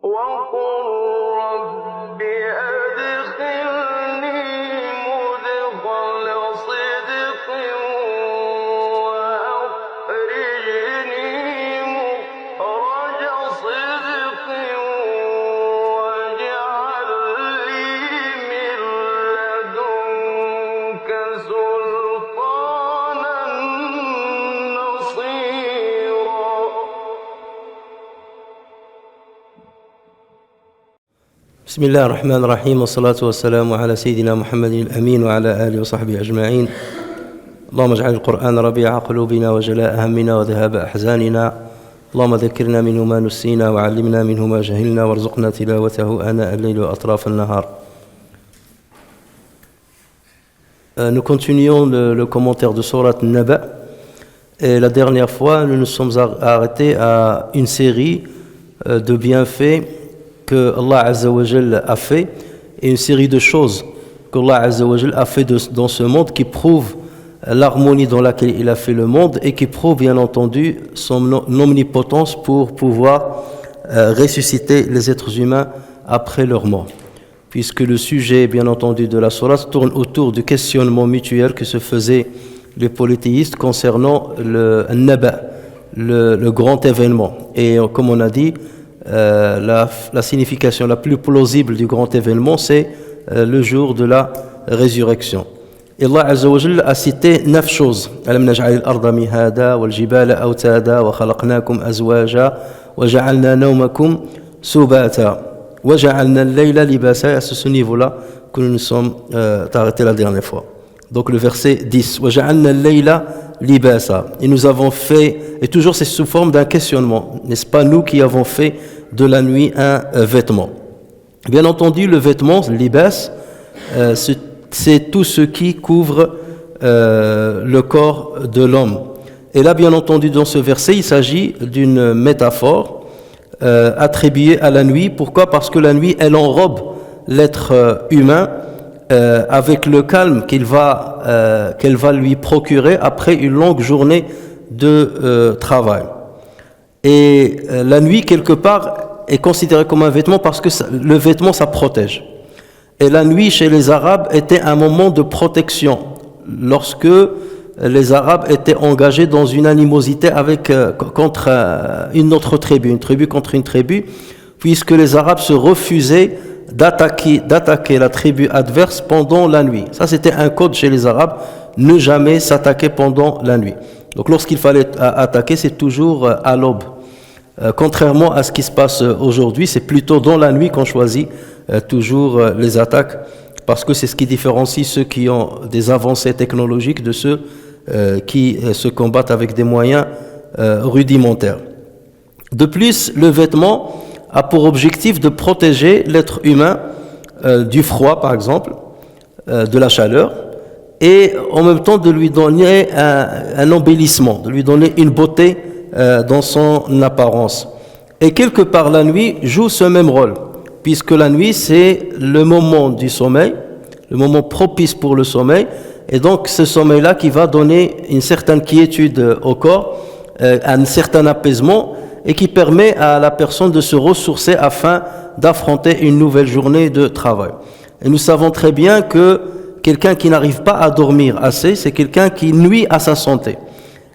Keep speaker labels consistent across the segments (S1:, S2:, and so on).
S1: وقل رب أدخلني مدخل صدق وأخرجني مخرج صدق واجعل لي من لدنك سلطانا نصيرا.
S2: بسم الله الرحمن الرحيم والصلاة والسلام على سيدنا محمد الأمين وعلى آله وصحبه أجمعين. اللهم اجعل القرآن ربيع قلوبنا وجلاء همنا وذهاب أحزاننا. اللهم ذكرنا منه ما نسينا وعلمنا منه ما جهلنا وارزقنا تلاوته آناء الليل وأطراف النهار. Nous continuons le commentaire de Sourate Naba. Et la dernière fois, nous nous sommes arrêtés à une série de bienfaits que Allah Azza wa Jal a fait et une série de choses que Allah Azza wa Jal a fait dans ce monde qui prouvent l'harmonie dans laquelle il a fait le monde et qui prouve bien entendu son omnipotence pour pouvoir ressusciter les êtres humains après leur mort. Puisque le sujet bien entendu de la sourate tourne autour du questionnement mutuel que se faisaient les polythéistes concernant le Naba, le grand événement. Et comme on a dit, la signification la plus plausible du grand événement, c'est le jour de la résurrection. Et Allah Azza wa Jalla a cité 9 choses. Alam naj'al al-arda mihada wal jibala awtada wa khalaqnakum azwaja wa ja'alna nawmakum subata wa ja'alna al-layla libasa. À ce niveau-là que nous nous sommes arrêtés la dernière fois. Donc le verset 10. Wa ja'alna al-layla libasa. Et nous avons fait, et toujours c'est sous forme d'un questionnement, n'est-ce pas nous qui avons fait de la nuit un vêtement. Bien entendu, le vêtement, libas, c'est tout ce qui couvre le corps de l'homme. Et là, bien entendu, dans ce verset, il s'agit d'une métaphore attribuée à la nuit. Pourquoi ? Parce que la nuit, elle enrobe l'être humain avec le calme qu'elle va lui procurer après une longue journée de travail. Et la nuit, quelque part, est considérée comme un vêtement parce que le vêtement, ça protège. Et la nuit, chez les Arabes, était un moment de protection. Lorsque les Arabes étaient engagés dans une animosité contre une autre tribu, une tribu contre une tribu, puisque les Arabes se refusaient d'attaquer la tribu adverse pendant la nuit. Ça, c'était un code chez les Arabes, ne jamais s'attaquer pendant la nuit. Donc lorsqu'il fallait attaquer, c'est toujours à l'aube. Contrairement à ce qui se passe aujourd'hui, c'est plutôt dans la nuit qu'on choisit toujours les attaques, parce que c'est ce qui différencie ceux qui ont des avancées technologiques de ceux qui se combattent avec des moyens rudimentaires. De plus, le vêtement a pour objectif de protéger l'être humain du froid, par exemple, de la chaleur, et en même temps de lui donner un embellissement, de lui donner une beauté dans son apparence. Et quelque part, la nuit joue ce même rôle, puisque la nuit, c'est le moment du sommeil, le moment propice pour le sommeil, et donc ce sommeil-là qui va donner une certaine quiétude au corps, un certain apaisement, et qui permet à la personne de se ressourcer afin d'affronter une nouvelle journée de travail. Et nous savons très bien que quelqu'un qui n'arrive pas à dormir assez, c'est quelqu'un qui nuit à sa santé.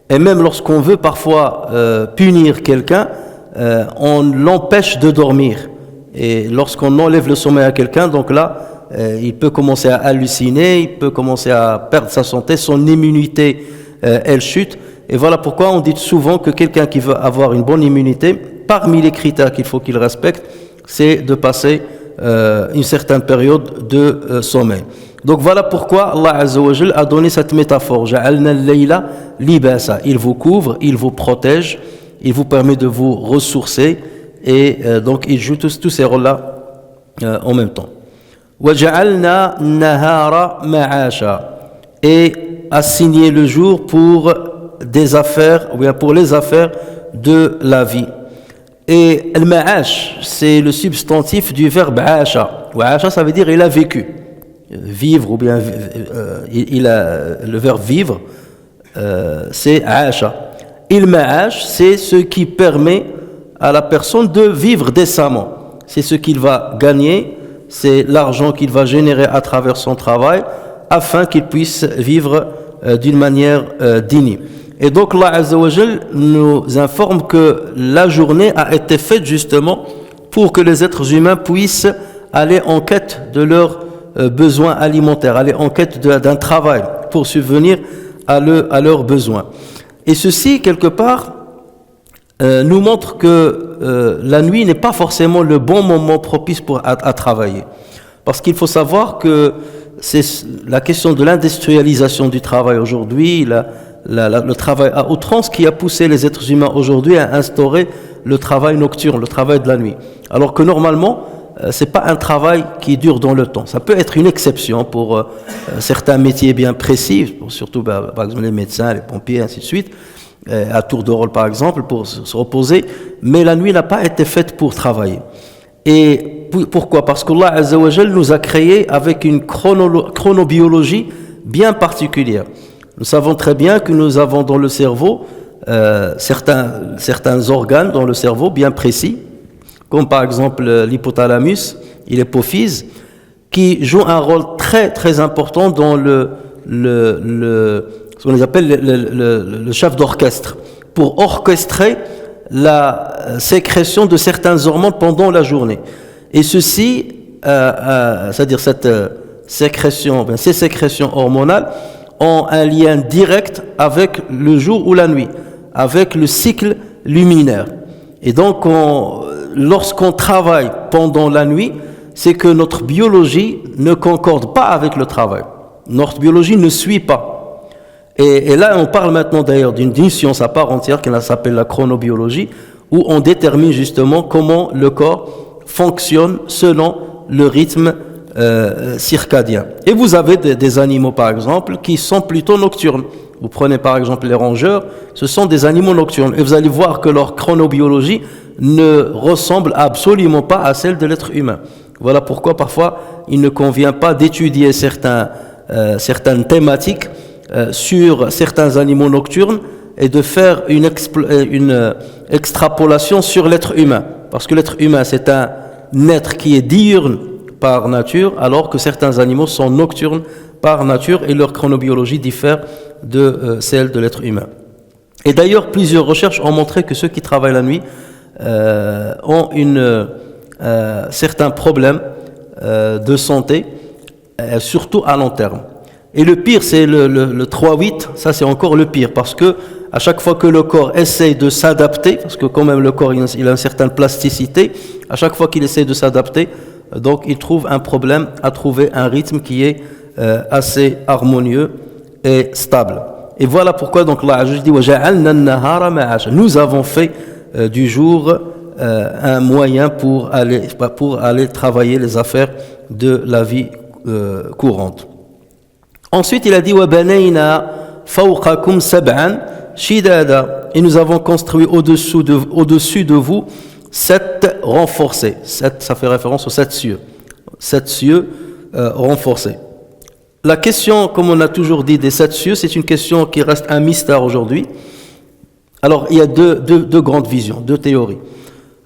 S2: Et même lorsqu'on veut parfois punir quelqu'un, on l'empêche de dormir. Et lorsqu'on enlève le sommeil à quelqu'un, donc là, il peut commencer à halluciner, il peut commencer à perdre sa santé, son immunité, elle chute. Et voilà pourquoi on dit souvent que quelqu'un qui veut avoir une bonne immunité, parmi les critères qu'il faut qu'il respecte, c'est de passer une certaine période de sommeil. Donc voilà pourquoi Allah Azza wa Jal a donné cette métaphore. Ja'alna al-layla libasa. Il vous couvre, il vous protège, il vous permet de vous ressourcer, et donc il joue tous ces rôles-là en même temps. Wa ja'alna nahara ma'asha. Et assigner le jour pour des affaires, ou bien pour les affaires de la vie. Et al-ma'ash, c'est le substantif du verbe asha. Wa asha, ça veut dire il a vécu. Vivre, ou bien le verbe vivre, c'est asha. Il ma'ash, c'est ce qui permet à la personne de vivre décemment. c'est ce qu'il va gagner, c'est l'argent qu'il va générer à travers son travail, afin qu'il puisse vivre d'une manière digne. Et donc Allah Azza wa Jal nous informe que la journée a été faite justement pour que les êtres humains puissent aller en quête de leurs besoins alimentaires, aller en quête d'un travail pour subvenir à leurs besoins. Et ceci, quelque part, nous montre que la nuit n'est pas forcément le bon moment propice à travailler. Parce qu'il faut savoir que c'est la question de l'industrialisation du travail aujourd'hui, le travail à outrance qui a poussé les êtres humains aujourd'hui à instaurer le travail nocturne, le travail de la nuit. Alors que normalement, c'est pas un travail qui dure dans le temps. Ça peut être une exception pour certains métiers bien précis, surtout par exemple les médecins, les pompiers, ainsi de suite, à tour de rôle par exemple, pour se reposer. Mais la nuit n'a pas été faite pour travailler. Et pourquoi? Parce qu'Allah Azza wa Jal nous a créés avec une chronobiologie bien particulière. Nous savons très bien que nous avons dans le cerveau certains organes dans le cerveau bien précis, comme par exemple l'hypothalamus et l'hypophyse, qui jouent un rôle très très important dans ce qu'on appelle le chef d'orchestre, pour orchestrer la sécrétion de certains hormones pendant la journée. Et ceci, c'est-à-dire ces sécrétions hormonales ont un lien direct avec le jour ou la nuit, avec le cycle luminaire. Et donc, lorsqu'on travaille pendant la nuit, c'est que notre biologie ne concorde pas avec le travail. Notre biologie ne suit pas. Et là, on parle maintenant d'ailleurs d'une science à part entière qui s'appelle la chronobiologie, où on détermine justement comment le corps fonctionne selon le rythme circadien. Et vous avez des animaux, par exemple, qui sont plutôt nocturnes. Vous prenez par exemple les rongeurs, ce sont des animaux nocturnes. Et vous allez voir que leur chronobiologie ne ressemble absolument pas à celle de l'être humain. Voilà pourquoi parfois il ne convient pas d'étudier certaines thématiques sur certains animaux nocturnes et de faire une extrapolation sur l'être humain. Parce que l'être humain, c'est un être qui est diurne par nature, alors que certains animaux sont nocturnes par nature et leur chronobiologie diffère de celle de l'être humain. Et d'ailleurs, plusieurs recherches ont montré que ceux qui travaillent la nuit ont certains problèmes de santé, surtout à long terme. Et le pire, c'est le 3-8, ça c'est encore le pire, parce que à chaque fois que le corps essaye de s'adapter, parce que quand même le corps il a une certaine plasticité, à chaque fois qu'il essaye de s'adapter, donc il trouve un problème à trouver un rythme qui est assez harmonieux et stable. Et voilà pourquoi donc Allah dit nous avons fait du jour un moyen pour aller travailler les affaires de la vie courante. Ensuite il a dit et nous avons construit au-dessus de vous 7 renforcés. 7, ça fait référence aux 7 cieux. 7 cieux renforcés. La question, comme on a toujours dit, des 7 cieux, c'est une question qui reste un mystère aujourd'hui. Alors, il y a deux grandes visions, 2 théories.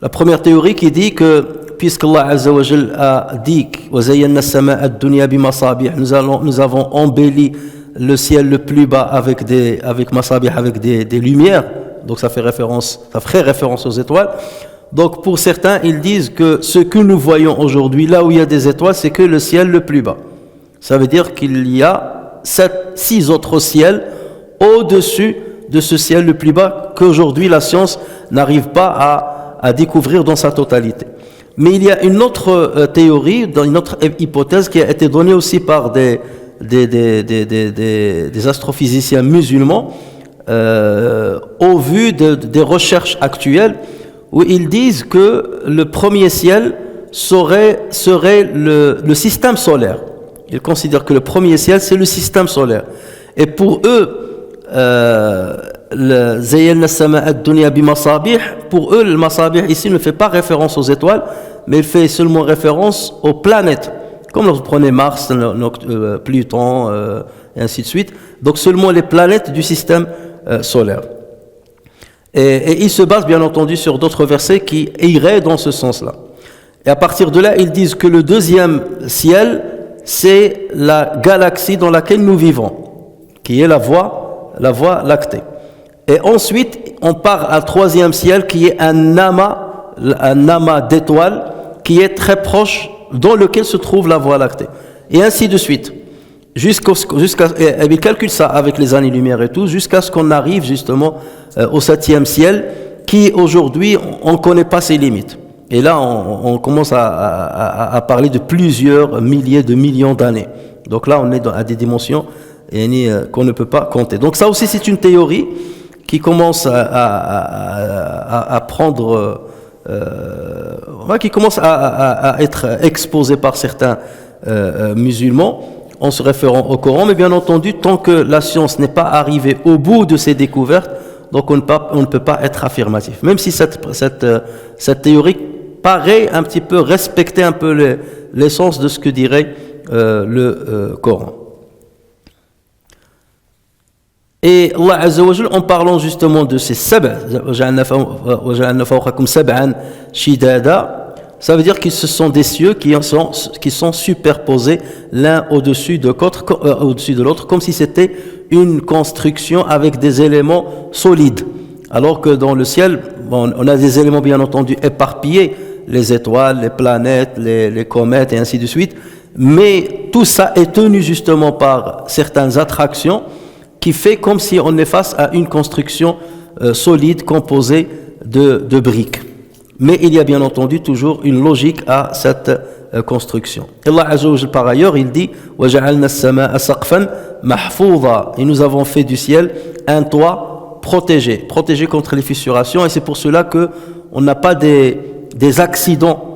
S2: La première théorie qui dit que, puisqu'Allah Azza wa Jal a dit nous avons embelli le ciel le plus bas avec des lumières, donc ça ferait référence aux étoiles. Donc pour certains, ils disent que ce que nous voyons aujourd'hui, là où il y a des étoiles, c'est que le ciel le plus bas. Ça veut dire qu'il y a 6 autres ciels au-dessus de ce ciel le plus bas qu'aujourd'hui la science n'arrive pas à découvrir dans sa totalité. Mais il y a une autre théorie, une autre hypothèse qui a été donnée aussi par des astrophysiciens musulmans au vu des recherches actuelles, où ils disent que le premier ciel serait le système solaire. Ils considèrent que le premier ciel, c'est le système solaire. Et pour eux, pour eux, le masabih ici ne fait pas référence aux étoiles, mais il fait seulement référence aux planètes. Comme vous prenez Mars, Pluton, et ainsi de suite. Donc seulement les planètes du système solaire. Et il se base bien entendu sur d'autres versets qui iraient dans ce sens-là. Et à partir de là, ils disent que le deuxième ciel, c'est la galaxie dans laquelle nous vivons, qui est la Voie lactée. Et ensuite, on part à un troisième ciel qui est un amas d'étoiles qui est très proche, dans lequel se trouve la Voie lactée. Et ainsi de suite. Et ils calculent ça avec les années-lumière et tout, jusqu'à ce qu'on arrive justement au septième ciel, qui aujourd'hui, on ne connaît pas ses limites. Et là, on commence à parler de plusieurs milliers de millions d'années. Donc là, on est à des dimensions qu'on ne peut pas compter. Donc ça aussi, c'est une théorie qui commence à prendre, qui commence à être exposée par certains musulmans en se référant au Coran. Mais bien entendu, tant que la science n'est pas arrivée au bout de ses découvertes, donc on ne peut pas être affirmatif. Même si cette théorie paraît un petit peu respecter un peu l'essence de ce que dirait le Coran. Et Allah Azza wa Jal, en parlant justement de ces sab'a, ça veut dire que ce sont des cieux qui sont superposés l'un au-dessus de l'autre, comme si c'était une construction avec des éléments solides. Alors que dans le ciel, on a des éléments bien entendu éparpillés, les étoiles, les planètes, les comètes et ainsi de suite. Mais tout ça est tenu justement par certaines attractions qui fait comme si on est face à une construction solide composée de briques. Mais il y a bien entendu toujours une logique à cette construction. Allah Azza wa Jalla par ailleurs, il dit وَجَعَلْنَا السَّمَاءَ سَقْفًا مَحْفُوظًا. Et nous avons fait du ciel un toit protégé contre les fissurations. Et c'est pour cela que on n'a pas des accidents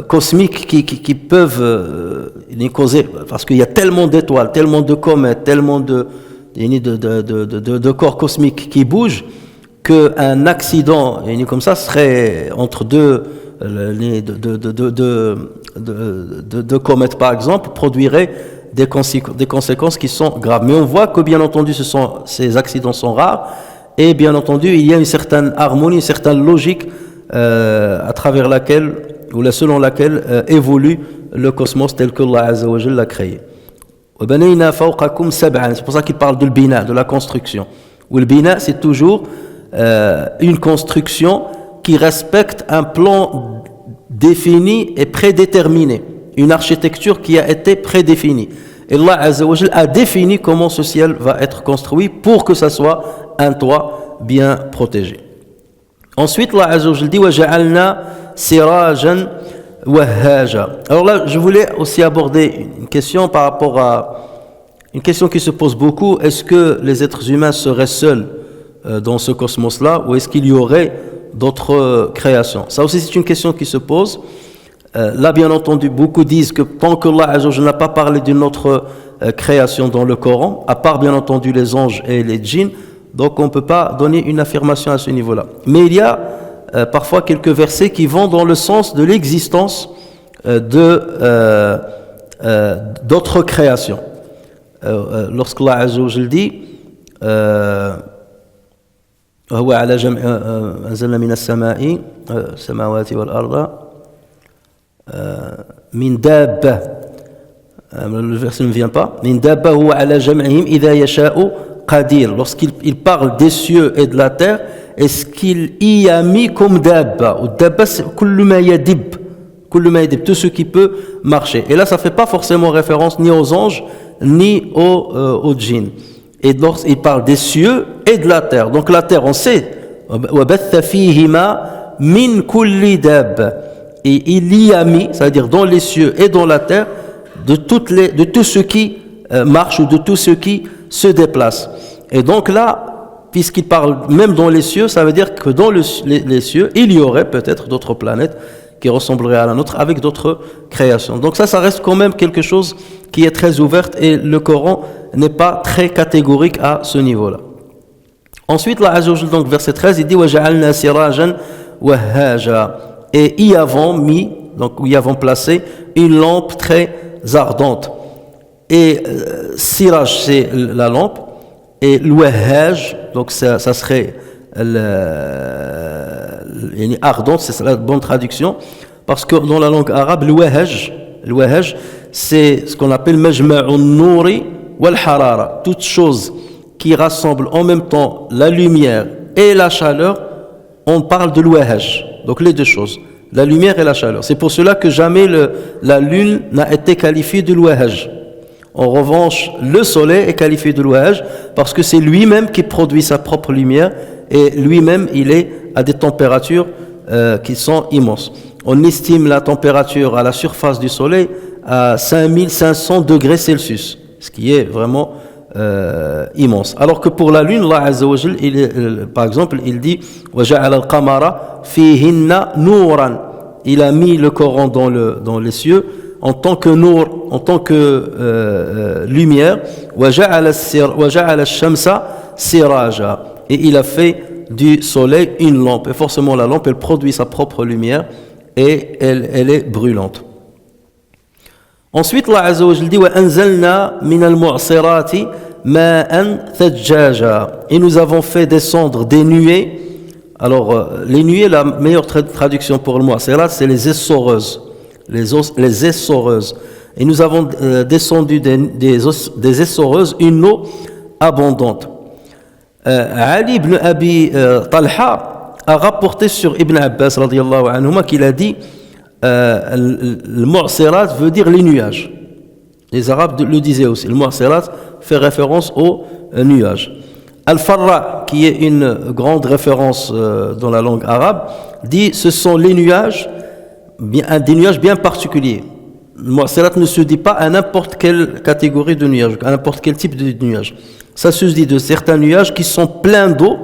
S2: cosmiques qui peuvent les causer, parce qu'il y a tellement d'étoiles, tellement de comètes, tellement de corps cosmiques qui bougent, qu'un accident comme ça serait entre deux comètes par exemple, produirait des conséquences qui sont graves. Mais on voit que bien entendu ces accidents sont rares, et bien entendu il y a une certaine harmonie, une certaine logique à travers laquelle ou selon laquelle évolue le cosmos tel que Allah Azza wa Jalla l'a créé. C'est pour ça qu'il parle de l'bina, de la construction. Ou le bina, c'est toujours une construction qui respecte un plan défini et prédéterminé, une architecture qui a été prédéfinie. Et Allah Azza wa Jalla a défini comment ce ciel va être construit pour que ça soit un toit bien protégé. Ensuite, Allah Azza wa Jalla dit وَجَعَلْنَا سِرَاجًا وَهَّاجًا. Alors là, je voulais aussi aborder une question par rapport à une question qui se pose beaucoup. Est-ce que les êtres humains seraient seuls dans ce cosmos-là, ou est-ce qu'il y aurait d'autres créations? Ça aussi, c'est une question qui se pose. Là, bien entendu, beaucoup disent que tant que Allah Azza wa Jalla n'a pas parlé d'une autre création dans le Coran, à part bien entendu les anges et les djinns, donc on ne peut pas donner une affirmation à ce niveau-là. Mais il y a parfois quelques versets qui vont dans le sens de l'existence d'autres créations. Lorsque Allah Azza wa Jalla dit وهو على جمع أنزلنا من السماء السماوات والأرض من دابة, le verset ne vient pas, من دابة هو على جمعهم إذا يشاء قدير. Lorsqu'il parle des cieux et de la terre, est-ce qu'il y a mis comme dabba? Ou dabba, c'est كل ما يدب, tout ce qui peut marcher. Et là, ça ne fait pas forcément référence ni aux anges ni aux djinns. Et lorsqu'il parle des cieux et de la terre, donc la terre, on sait, وَبَثَّ فِيهِمَا مِنْ كُلِّ دَابَّةٍ, et il y a mis, c'est-à-dire dans les cieux et dans la terre, de tout ce qui marche ou de tout ce qui se déplace. Et donc là, puisqu'il parle même dans les cieux, ça veut dire que dans les cieux, il y aurait peut-être d'autres planètes qui ressembleraient à la nôtre avec d'autres créations. Donc ça reste quand même quelque chose qui est très ouverte, et le Coran n'est pas très catégorique à ce niveau-là. Ensuite, là, donc verset 13, il dit وَجَعَلْنَا سِرَاجًا وَهَّاجًا, et y avons placé une lampe très ardente. Et siraj, c'est la lampe, et l'wahhaj, donc ça serait ardente, c'est la bonne traduction, parce que dans la langue arabe, le wahaj, c'est ce qu'on appelle majma'un nouri wal harara. Toute chose qui rassemble en même temps la lumière et la chaleur, on parle de l'ouahaj. Donc les deux choses, la lumière et la chaleur. C'est pour cela que jamais la lune n'a été qualifiée de l'ouahaj. En revanche, le soleil est qualifié de l'ouahaj parce que c'est lui-même qui produit sa propre lumière et lui-même il est à des températures qui sont immenses. On estime la température à la surface du soleil à 5500 degrés Celsius, ce qui est vraiment immense. Alors que pour la lune, Allah Azza wa Jal, par exemple, il dit وَجَعَلَ الْقَمَرَ فِيهِنَّ نُورًا. Il a mis le Coran dans les cieux en tant que nour, en tant que lumière. وَجَعَلَ الشَّمْسَ سِرَاجًا. Et il a fait du soleil une lampe. Et forcément, la lampe, elle produit sa propre lumière et elle est brûlante. Ensuite, Allah Azza wa Jal dit وَأَنزَلْنَا مِنَ الْمُعْصِرَاتِ مَاءً ثَجَّاجًا. Et nous avons fait descendre des nuées. Alors, les nuées, la meilleure traduction pour le mu'asirat, c'est les essoreuses. Les essoreuses. Et nous avons descendu des essoreuses une eau abondante. Ali ibn Abi Talha a rapporté sur Ibn Abbas radiyallahu anhuma qu'il a dit le mu'asirat veut dire les nuages. Les Arabes le disaient aussi. Le mu'asirat fait référence aux nuages. Al-Farra, qui est une grande référence dans la langue arabe, dit ce sont les nuages, des nuages bien particuliers. Le mu'asirat ne se dit pas à n'importe quelle catégorie de nuages, à n'importe quel type de nuages. Ça se dit de certains nuages qui sont pleins d'eau,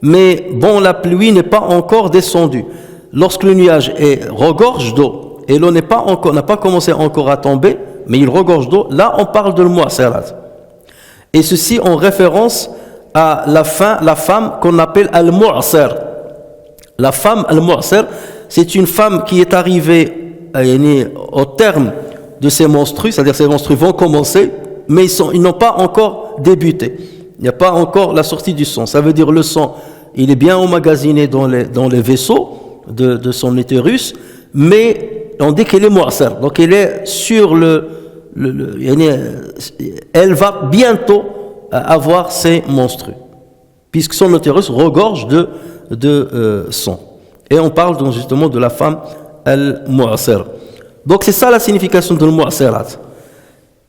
S2: mais bon, la pluie n'est pas encore descendue. Lorsque le nuage regorge d'eau et l'eau n'a pas commencé encore à tomber, mais il regorge d'eau, là on parle de mu'asirat. Et ceci en référence à la femme qu'on appelle al-mu'asir. La femme al-mu'asir, c'est une femme qui est arrivée au terme de ses menstrues, c'est-à-dire ses menstrues vont commencer, mais ils n'ont pas encore débuté. Il n'y a pas encore la sortie du sang. Ça veut dire le sang, il est bien emmagasiné dans les vaisseaux de son utérus, mais on dit qu'elle est mu'asir. Donc elle est sur elle va bientôt avoir ses menstrues, puisque son utérus regorge de sang. Et on parle donc justement de la femme al-mu'asir. Donc c'est ça la signification de al-mu'asirat,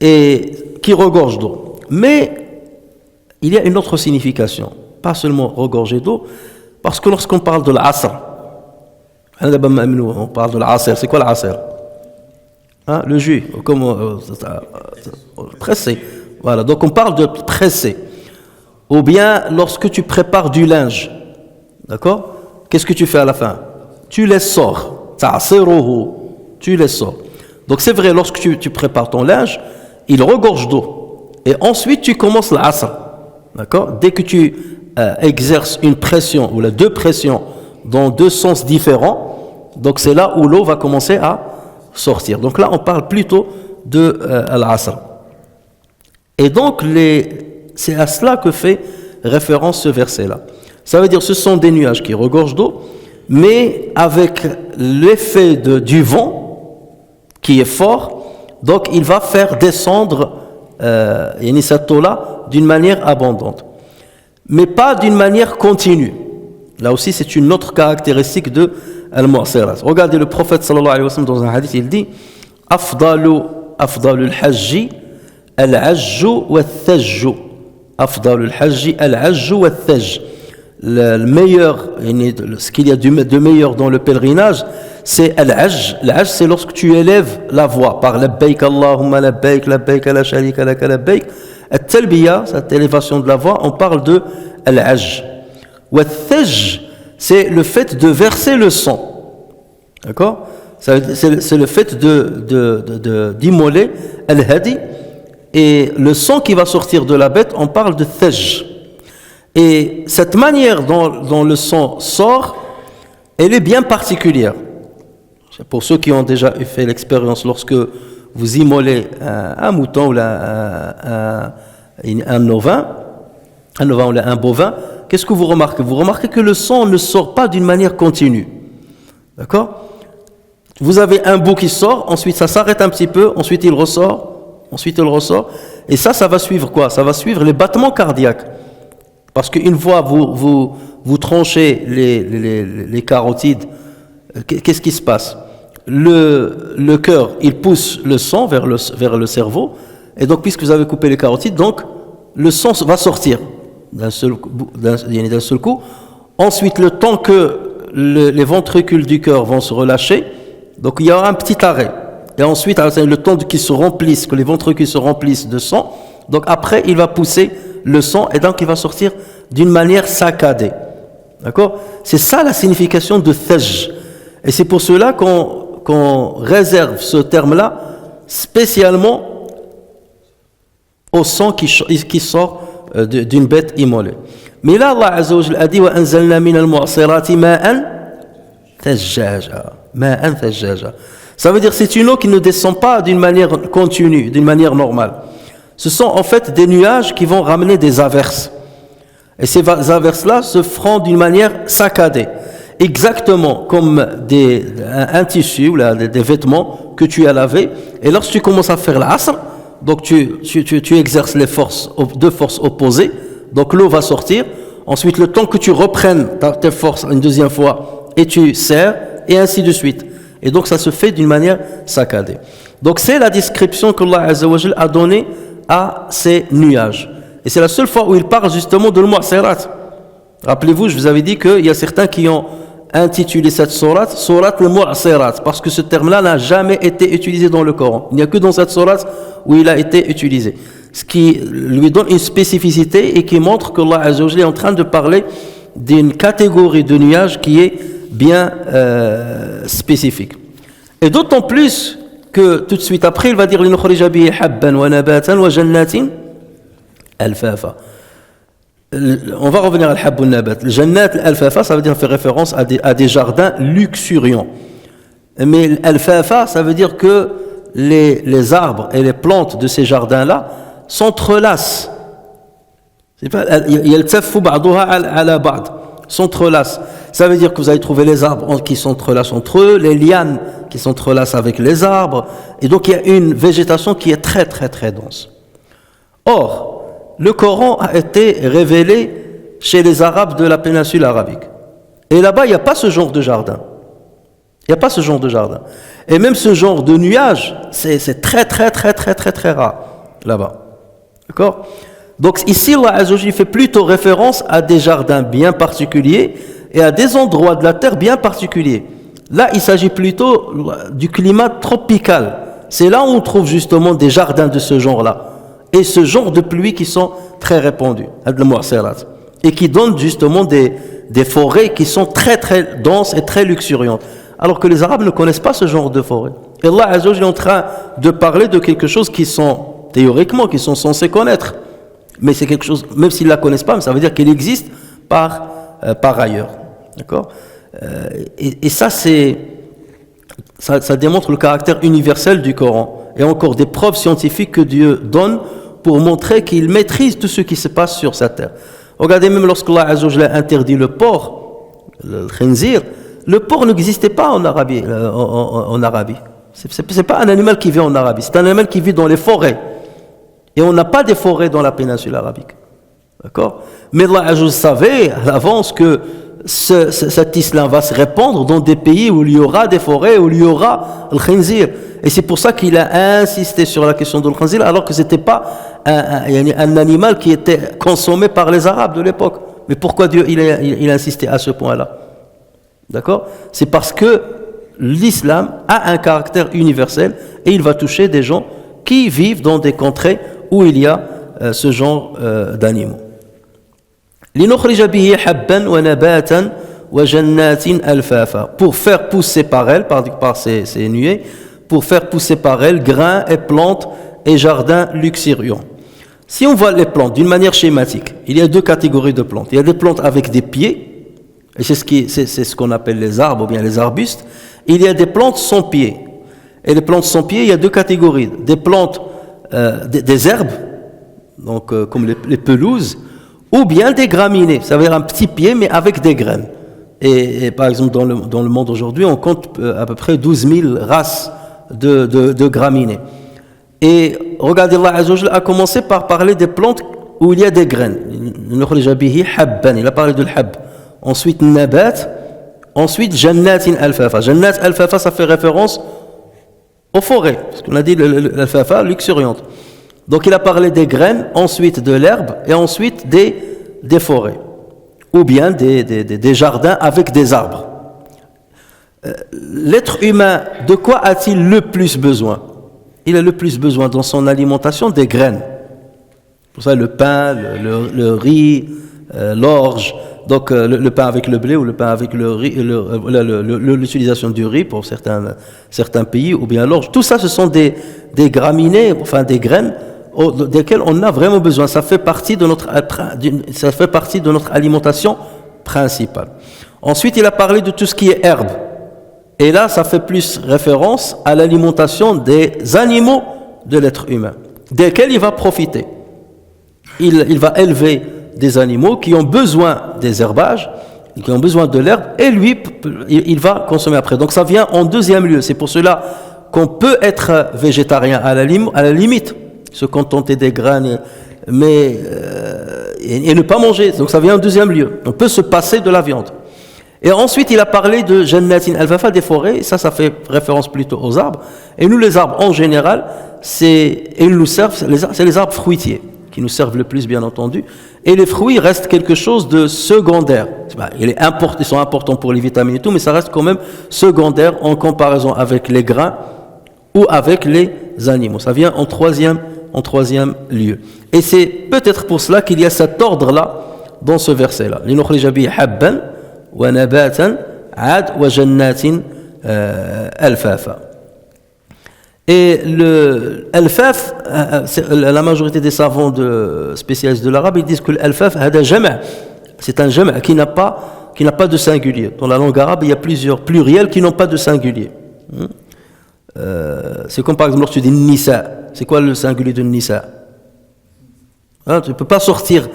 S2: et qui regorge d'eau. Mais il y a une autre signification, pas seulement regorger d'eau, parce que lorsqu'on parle de l'asr, on parle de l'asr, c'est quoi l'asr? Le jus, comme pressé. Voilà, donc on parle de presser. Ou bien lorsque tu prépares du linge, d'accord? Qu'est-ce que tu fais à la fin? Tu les sors. Tu les sors. Donc c'est vrai, lorsque tu prépares ton linge, il regorge d'eau. Et ensuite tu commences l'asr. D'accord? Dès que tu exerces une pression ou deux pressions dans deux sens différents, donc c'est là où l'eau va commencer à sortir. Donc là on parle plutôt de l'asr. Et donc c'est à cela que fait référence ce verset-là. Ça veut dire ce sont des nuages qui regorgent d'eau, mais avec l'effet du vent qui est fort, donc il va faire descendre cette eau-là d'une manière abondante, mais pas d'une manière continue. Là aussi c'est une autre caractéristique de al-mu'asirat. Regardez le prophète sallallahu alayhi wa sallam dans un hadith, il dit afdalu al-hajji al-ajju wa-thajju. Afdalu al-hajji al-ajju wa-thajj. Le meilleur, ce qu'il y a de meilleur dans le pèlerinage, c'est al-ajj. Al-ajj, c'est lorsque tu élèves la voix par labbaik Allahumma labbaik, labbaik la sharika laka labbaik. At-talbiya, cette élévation de la voix, on parle de al-ajj. Wa-thajj, c'est le fait de verser le sang. D'accord? C'est le fait d'immoler al-hadi. Et le sang qui va sortir de la bête, on parle de thajj. Et cette manière dont le sang sort, elle est bien particulière. Pour ceux qui ont déjà fait l'expérience, lorsque vous immolez un mouton ou un ovin ou un bovin, qu'est-ce que vous remarquez? Vous remarquez que le sang ne sort pas d'une manière continue. D'accord? Vous avez un bout qui sort, ensuite ça s'arrête un petit peu, ensuite il ressort, ensuite il ressort. Et ça va suivre quoi? Ça va suivre les battements cardiaques. Parce qu'une fois vous tranchez les carotides, qu'est-ce qui se passe? Le cœur, il pousse le sang vers le cerveau. Et donc, puisque vous avez coupé les carotides, donc le sang va sortir d'un seul coup. Ensuite, le temps que les ventricules du cœur vont se relâcher, donc il y aura un petit arrêt. Et ensuite, le temps qu'ils se remplissent, que les ventricules se remplissent de sang, donc après, il va pousser le sang et donc il va sortir d'une manière saccadée. D'accord? C'est ça la signification de thaj. Et c'est pour cela qu'on réserve ce terme-là spécialement au sang qui sort d'une bête immolée. Mais là, Allah Azza wa Jalla a dit وَأَنزَلْنَا مِنَ الْمُعْصِرَاتِ مَاءً ثَجَّاجًا. Ça veut dire que c'est une eau qui ne descend pas d'une manière continue, d'une manière normale. Ce sont en fait des nuages qui vont ramener des averses. Et ces averses-là se feront d'une manière saccadée. Exactement comme un tissu ou des vêtements que tu as lavé. Et lorsque tu commences à faire l'asr, donc tu exerces deux forces opposées. Donc l'eau va sortir. Ensuite, le temps que tu reprennes tes forces une deuxième fois et tu serres, et ainsi de suite. Et donc ça se fait d'une manière saccadée. Donc c'est la description qu'Allah Azza wa Jalla a donnée à ces nuages. Et c'est la seule fois où il parle justement de l'mu'asirat. Rappelez-vous, je vous avais dit qu'il y a certains qui ont intitulé cette sourate al-mu'asirat, parce que ce terme-là n'a jamais été utilisé dans le Coran. Il n'y a que dans cette sourate où il a été utilisé. Ce qui lui donne une spécificité et qui montre que Allah Azza wa Jalla est en train de parler d'une catégorie de nuages qui est bien spécifique. Et d'autant plus que tout de suite après, il va dire لِنُخْرِجَ بِهِ حَبًّا وَنَبَاتًا وَجَنَّاتٍ أَلْفَافًا. On va revenir à al-hab al-nabat. Le jannat al-alfafa, ça veut dire faire référence à des jardins luxuriants. Mais al-alfafa, ça veut dire que les arbres et les plantes de ces jardins-là s'entrelacent. يَلْتَفُّ بَعْضُهَا عَلَى بَعْضٍ. S'entrelacent. Ça veut dire que vous allez trouver les arbres qui s'entrelacent entre eux, les lianes qui s'entrelacent avec les arbres. Et donc il y a une végétation qui est très très très dense. Or, le Coran a été révélé chez les Arabes de la péninsule arabique. Et là-bas, il n'y a pas ce genre de jardin. Il n'y a pas ce genre de jardin. Et même ce genre de nuage, c'est très très très très très très rare là-bas. D'accord? Donc ici, Allah Azza wa Jalla fait plutôt référence à des jardins bien particuliers et à des endroits de la terre bien particuliers. Là, il s'agit plutôt du climat tropical. C'est là où on trouve justement des jardins de ce genre-là. Et ce genre de pluies qui sont très répandues, et qui donnent justement des forêts qui sont très très denses et très luxuriantes. Alors que les Arabes ne connaissent pas ce genre de forêt. Et Allah Azza wa Jalla est en train de parler de quelque chose qui sont, théoriquement, qui sont censés connaître. Mais c'est quelque chose, même s'ils ne la connaissent pas, ça veut dire qu'il existe par ailleurs. D'accord? Et ça, ça démontre le caractère universel du Coran. Et encore des preuves scientifiques que Dieu donne pour montrer qu'il maîtrise tout ce qui se passe sur sa terre. Regardez, même lorsque Allah Azza wa Jalla interdit le porc, le khinzir, le porc n'existait pas en Arabie. C'est pas un animal qui vit en Arabie, c'est un animal qui vit dans les forêts. Et on n'a pas des forêts dans la péninsule arabique. D'accord? Mais Allah Azza wa Jalla savait à l'avance que cet islam va se répandre dans des pays où il y aura des forêts, où il y aura le khinzir. Et c'est pour ça qu'il a insisté sur la question de khinzir, alors que ce n'était pas un animal qui était consommé par les Arabes de l'époque. Mais pourquoi Dieu il a insisté à ce point-là? D'accord? C'est parce que l'islam a un caractère universel et il va toucher des gens qui vivent dans des contrées où il y a ce genre d'animaux. لِنُخْرِجَ بِهِ حَبًّا وَنَبَاتًا وَجَنَّاتٍ أَلْفَافًا. Pour faire pousser par elle, par ces nuées, pour faire pousser par elle grains et plantes et jardins luxuriants. Si on voit les plantes d'une manière schématique, il y a deux catégories de plantes. Il y a des plantes avec des pieds, et c'est ce qu'on appelle les arbres ou bien les arbustes. Il y a des plantes sans pieds. Et les plantes sans pieds, il y a deux catégories. Des plantes, des herbes, donc comme les pelouses, ou bien des graminées, ça veut dire un petit pied mais avec des graines. Et par exemple, dans le monde aujourd'hui, on compte à peu près 12 000 races de graminées. Et regardez, Allah Azza wa Jalla a commencé par parler des plantes où il y a des graines. Il a parlé de l'hab. Ensuite, nabat. Ensuite, jannatin alfafa. Jannat alfafa, ça fait référence aux forêts. Parce qu'on a dit l'alfafa, luxuriante. Donc, il a parlé des graines, ensuite de l'herbe, et ensuite des forêts. Ou bien des jardins avec des arbres. L'être humain, de quoi a-t-il le plus besoin? Il a le plus besoin dans son alimentation des graines. Pour ça, le pain, le riz, l'orge. Donc, le pain avec le blé ou le pain avec le riz, l'utilisation du riz pour certains pays, ou bien l'orge. Tout ça, ce sont des graminées, enfin des graines, desquelles on a vraiment besoin. Ça fait partie de notre alimentation principale. Ensuite, il a parlé de tout ce qui est herbe. Et là, ça fait plus référence à l'alimentation des animaux de l'être humain, desquels il va profiter. Il va élever des animaux qui ont besoin des herbages, qui ont besoin de l'herbe, et lui, il va consommer après. Donc ça vient en deuxième lieu. C'est pour cela qu'on peut être végétarien à la limite, se contenter des graines, mais et ne pas manger. Donc ça vient en deuxième lieu. On peut se passer de la viande. Et ensuite, il a parlé de jannatin alfafa, des forêts. Ça fait référence plutôt aux arbres. Et nous, les arbres, en général, c'est les arbres fruitiers qui nous servent le plus, bien entendu. Et les fruits restent quelque chose de secondaire. Ils sont importants pour les vitamines et tout, mais ça reste quand même secondaire en comparaison avec les grains ou avec les animaux. Ça vient en troisième lieu. Et c'est peut-être pour cela qu'il y a cet ordre-là dans ce verset-là. لِنُخْرِجَ بِهِ حَبًّا وَنَبَاتًا عَادْ وَجَنَّاتٍ أَلْفَافًا. Et le alfaf, la majorité des savants spécialistes de l'arabe, ils disent que l'alfaf, c'est un jama' qui n'a pas de singulier. Dans la langue arabe, il y a plusieurs pluriels qui n'ont pas de singulier. C'est comme par exemple lorsque tu dis nisa. C'est quoi le singulier de nisa? Tu ne peux pas sortir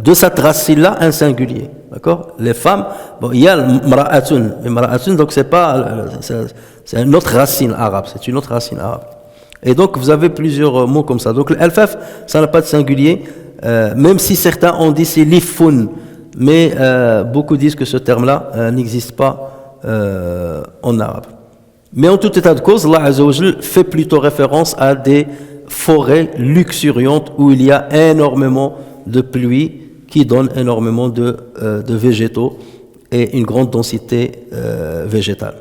S2: de cette racine-là un singulier. D'accord? Les femmes, il y a mra'atun. Mra'atun, donc c'est une autre racine arabe. C'est une autre racine arabe. Et donc vous avez plusieurs mots comme ça. Donc l'alfaf, ça n'a pas de singulier, même si certains ont dit c'est lifun. Mais beaucoup disent que ce terme-là n'existe pas en arabe. Mais en tout état de cause, Allah Azza wa Jal fait plutôt référence à des forêts luxuriantes où il y a énormément de pluie qui donne énormément de végétaux et une grande densité végétale.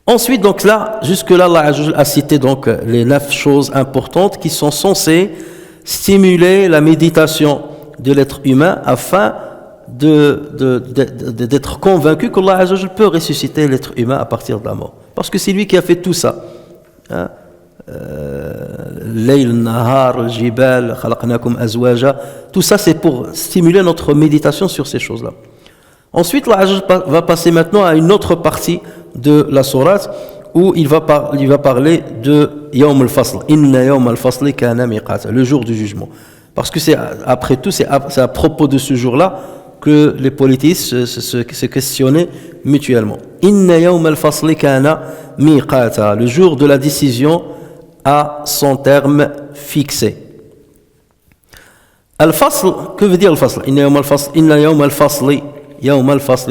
S2: Ensuite, donc là, jusque-là, Allah Azza wa Jal a cité donc les 9 choses importantes qui sont censées stimuler la méditation de l'être humain afin d'être convaincu qu'Allah Azza wa Jal peut ressusciter l'être humain à partir de la mort. Parce que c'est lui qui a fait tout ça. Layl, Nahar, Jibal, Khalaqnakum Azwaja. Tout ça, c'est pour stimuler notre méditation sur ces choses-là. Ensuite, Allah Azza wa Jal va passer maintenant à une autre partie de la sourate où il va parler de Yawm al-Fasl. Inna Yawm al-Fasli kana miqata, le jour du jugement. Parce que après tout, c'est à propos de ce jour-là que les politistes se questionnaient mutuellement. Inna yawm al-fasli kana miqata, le jour de la décision a son terme fixé. Al-fasl, que veut dire al-fasl? Inna yawm al-fasli,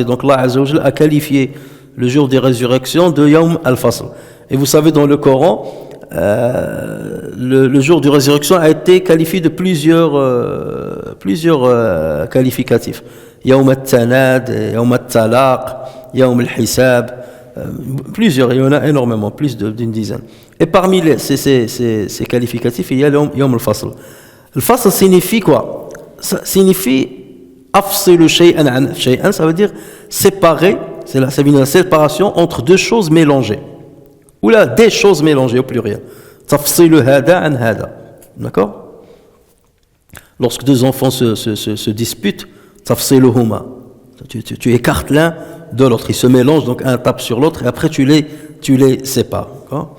S2: donc Allah Azza wa Jalla a qualifié le jour des résurrections de yawm al-fasl. Et vous savez, dans le Coran, le jour de résurrection a été qualifié de plusieurs qualificatifs. Yawm al-tanad, Yawm al-talaq, Yawm al-hisab, plusieurs, il y en a énormément, plus d'une dizaine. Et parmi ces qualificatifs, il y a Yawm al-fasl. Al-fasl signifie quoi? Ça signifie afsilu shay'an an shay'an, ça veut dire séparer, ça veut dire la séparation entre deux choses mélangées. Ou là, des choses mélangées au pluriel. Tafsilu hada an hada. D'accord? Lorsque deux enfants se disputent, tafsiluhuma. Tu écartes l'un de l'autre. Ils se mélangent, donc un tape sur l'autre, et après tu les sépares. D'accord?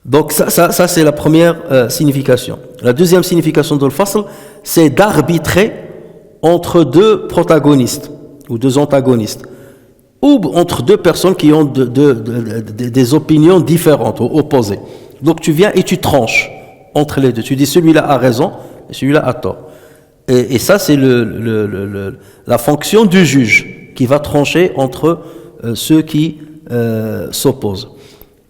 S2: Donc ça c'est la première signification. La deuxième signification de l'fasl, c'est d'arbitrer entre deux protagonistes. ou deux antagonistes, ou entre deux personnes qui ont des opinions différentes, opposées. Donc tu viens et tu tranches entre les deux. Tu dis celui-là a raison et celui-là a tort. Et ça, c'est la fonction du juge qui va trancher entre ceux qui s'opposent.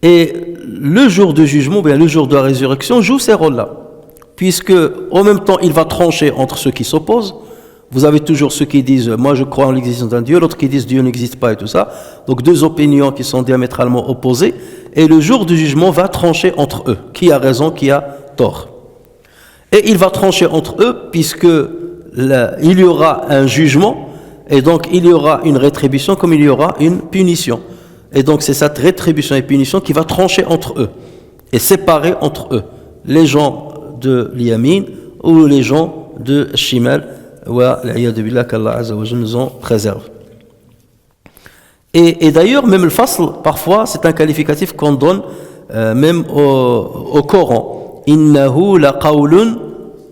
S2: Et le jour du jugement, bien le jour de la résurrection, joue ces rôles-là. Puisque, en même temps, il va trancher entre ceux qui s'opposent. Vous avez toujours ceux qui disent « moi je crois en l'existence d'un Dieu », l'autre qui disent « Dieu n'existe pas » et tout ça. Donc deux opinions qui sont diamétralement opposées. Et le jour du jugement va trancher entre eux. Qui a raison, qui a tort. Et il va trancher entre eux puisque il y aura un jugement et donc il y aura une rétribution comme il y aura une punition. Et donc c'est cette rétribution et punition qui va trancher entre eux et séparer entre eux les gens de l'Yamin ou les gens de Shimal. Wa l'iyadu billah qu'Allah Azza wa Jalla nous en préserve. Et d'ailleurs, même le fasl, parfois, c'est un qualificatif qu'on donne même au Coran. Innahu la qawlun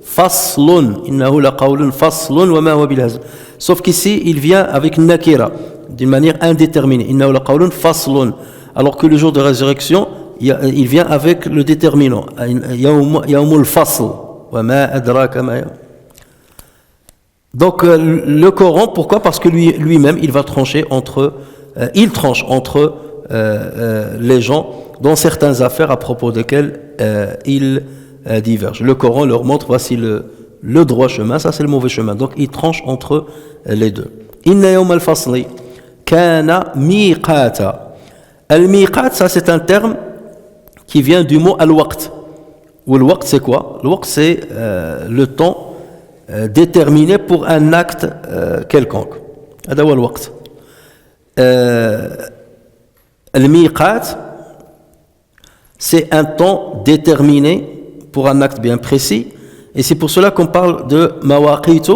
S2: faslun. Innahu la qawlun faslun wa ma huwa bil hazl. Sauf qu'ici, il vient avec nakira, d'une manière indéterminée. Innahu la qawlun faslun. Alors que le jour de résurrection, il vient avec le déterminant. Yawmul fasl. Wa ma adraka ma. Donc le Coran, pourquoi? Parce que lui-même, il va trancher il tranche entre les gens dans certaines affaires à propos desquelles ils divergent. Le Coran leur montre, voici le droit chemin, ça c'est le mauvais chemin. Donc il tranche entre les deux. Inna yawm al-fasli kana miqata. Al-miqat, ça c'est un terme qui vient du mot al-waqt. Ou al-waqt c'est quoi? Le waqt c'est le temps déterminé pour un acte quelconque. هذا هو الوقت. الميقات c'est un temps déterminé pour un acte bien précis et c'est pour cela qu'on parle de mawaqitu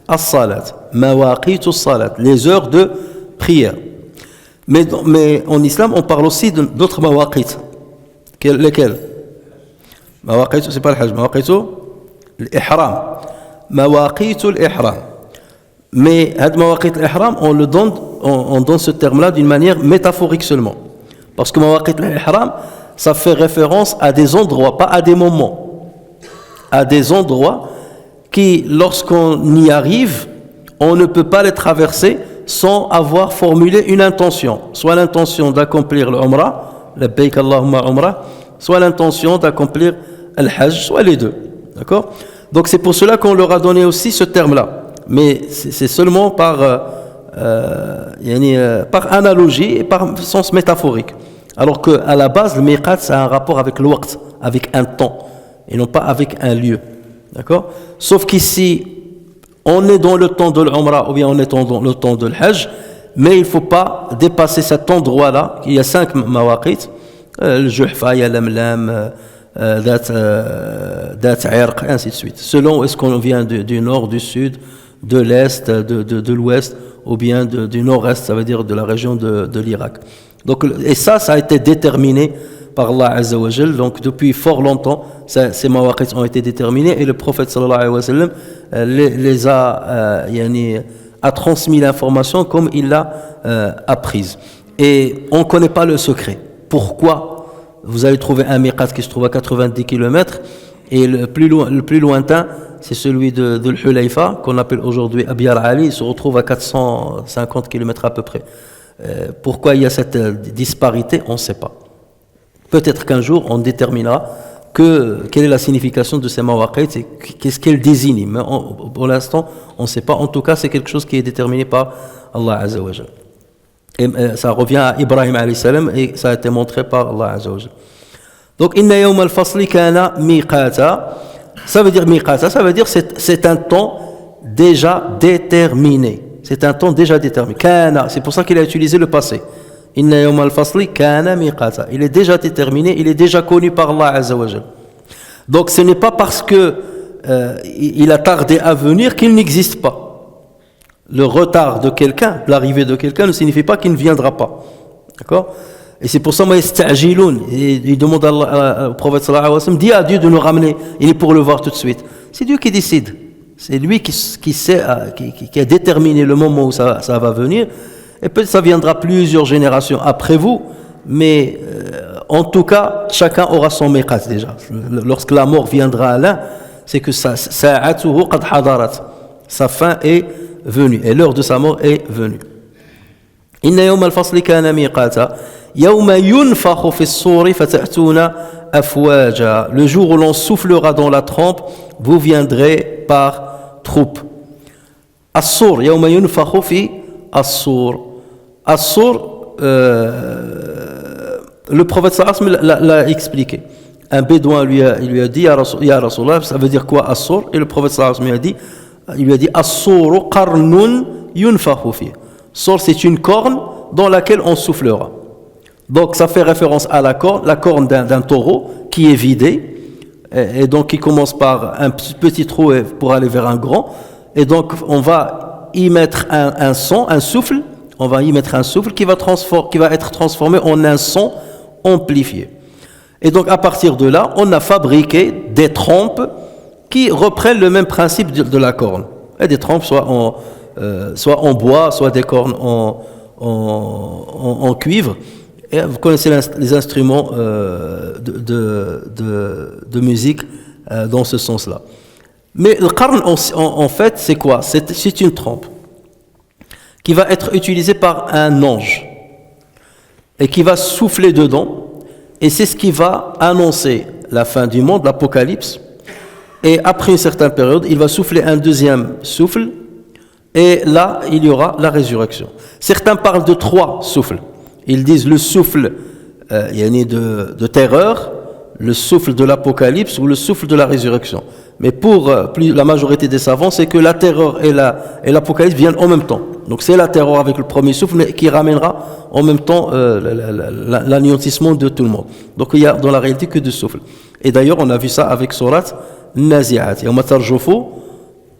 S2: as-salat. Mawaqitu as-salat, les heures de prière. Mais en islam on parle aussi d'autres mawaqit. Lesquels? Mawaqitu, c'est pas le hajj, mawaqitu l'ihram. Mawaqit al-ihram. Mais mawaqit al-ihram, on donne ce terme-là d'une manière métaphorique seulement. Parce que mawaqit al-ihram, ça fait référence à des endroits, pas à des moments. À des endroits qui, lorsqu'on y arrive, on ne peut pas les traverser sans avoir formulé une intention. Soit l'intention d'accomplir le umrah, labbayk Allahumma umrah, soit l'intention d'accomplir le hajj, soit les deux. D'accord? Donc c'est pour cela qu'on leur a donné aussi ce terme-là. Mais c'est seulement par analogie et par sens métaphorique. Alors qu'à la base, le miqat, ça a un rapport avec le waqt, avec un temps, et non pas avec un lieu. D'accord? Sauf qu'ici, on est dans le temps de l'umrah, ou bien on est dans le temps de l'hajj, mais il ne faut pas dépasser cet endroit-là. Il y a 5 mawaqit, le juhfa, il y a l'amlam, ainsi de suite. Selon est-ce qu'on vient du nord, du sud, de l'est, de l'ouest, ou bien du nord-est, ça veut dire de la région de l'Irak. Donc, et ça a été déterminé par Allah Azza wa Jal. Donc depuis fort longtemps, ces mawaqit ont été déterminés et le prophète sallallahu alayhi wa sallam a transmis l'information comme il l'a apprise. Et on ne connaît pas le secret. Pourquoi? Vous allez trouver un miqat qui se trouve à 90 km et le plus lointain, c'est celui de l'Hulayfa, qu'on appelle aujourd'hui Abyar Ali, il se retrouve à 450 km à peu près. Pourquoi il y a cette disparité? On ne sait pas. Peut-être qu'un jour, on déterminera quelle est la signification de ces mawaqit et qu'est-ce qu'elle désigne. Mais pour l'instant, on ne sait pas. En tout cas, c'est quelque chose qui est déterminé par Allah Azza wa Jal. Et ça revient à Ibrahim alayhi salam et ça a été montré par Allah Azza wa Jal. Donc, inna yawm al-fasli kana miqata. Ça veut dire miqata, ça veut dire c'est un temps déjà déterminé. C'est un temps déjà déterminé. Kana, c'est pour ça qu'il a utilisé le passé. Inna yawm al-fasli kana miqata. Il est déjà déterminé, il est déjà connu par Allah Azza wa Jal. Donc, ce n'est pas parce que il a tardé à venir qu'il n'existe pas. Le retard de quelqu'un, l'arrivée de quelqu'un ne signifie pas qu'il ne viendra pas. D'accord? Et c'est pour ça il demande au prophète sallallahu alayhi wa sallam, dis à Dieu de nous ramener, il est pour le voir tout de suite. C'est Dieu qui décide. C'est lui qui sait, qui a déterminé le moment où ça va venir. Et peut-être ça viendra plusieurs générations après vous, mais en tout cas, chacun aura son miqat déjà. Lorsque la mort viendra à l'un, c'est que sa fin est venue, et l'heure de sa mort est venue. Inna yawm al-fasli kana miqata, yawma yunfakhu fi as-suri fata'tuna afwaja. Le jour où l'on soufflera dans la trompe, vous viendrez par troupes. As-sur, yawma yunfakhu fi as-sur. As-sur, le prophète sallallahu alayhi wa sallam l'a expliqué. Un bédouin lui a dit, ya Rasulallah, ça veut dire quoi as-sur? Et le prophète sallallahu alayhi wa sallam lui a dit, as-suru qarnun yunfakhu fi. Sur, c'est une corne dans laquelle on soufflera. Donc ça fait référence à la corne d'un taureau qui est vidée, et donc qui commence par un petit trou pour aller vers un grand, et donc on va y mettre un souffle, on va y mettre un souffle qui va être transformé en un son amplifié. Et donc à partir de là, on a fabriqué des trompes qui reprennent le même principe de la corne. Et des trompes soit en bois, soit des cornes en cuivre. Et vous connaissez les instruments de musique dans ce sens-là. Mais le qarn, en fait, c'est quoi? C'est une trompe qui va être utilisée par un ange et qui va souffler dedans. Et c'est ce qui va annoncer la fin du monde, l'Apocalypse. Et après une certaine période, il va souffler un deuxième souffle. Et là, il y aura la résurrection. Certains parlent de 3 souffles. Ils disent le souffle de terreur, le souffle de l'Apocalypse ou le souffle de la résurrection. Mais pour la majorité des savants, c'est que la terreur et l'Apocalypse viennent en même temps. Donc c'est la terreur avec le premier souffle, mais qui ramènera en même temps l'anéantissement de tout le monde. Donc il y a dans la réalité que 2 souffles. Et d'ailleurs, on a vu ça avec Surat Nazi'at. Yawma tarjufu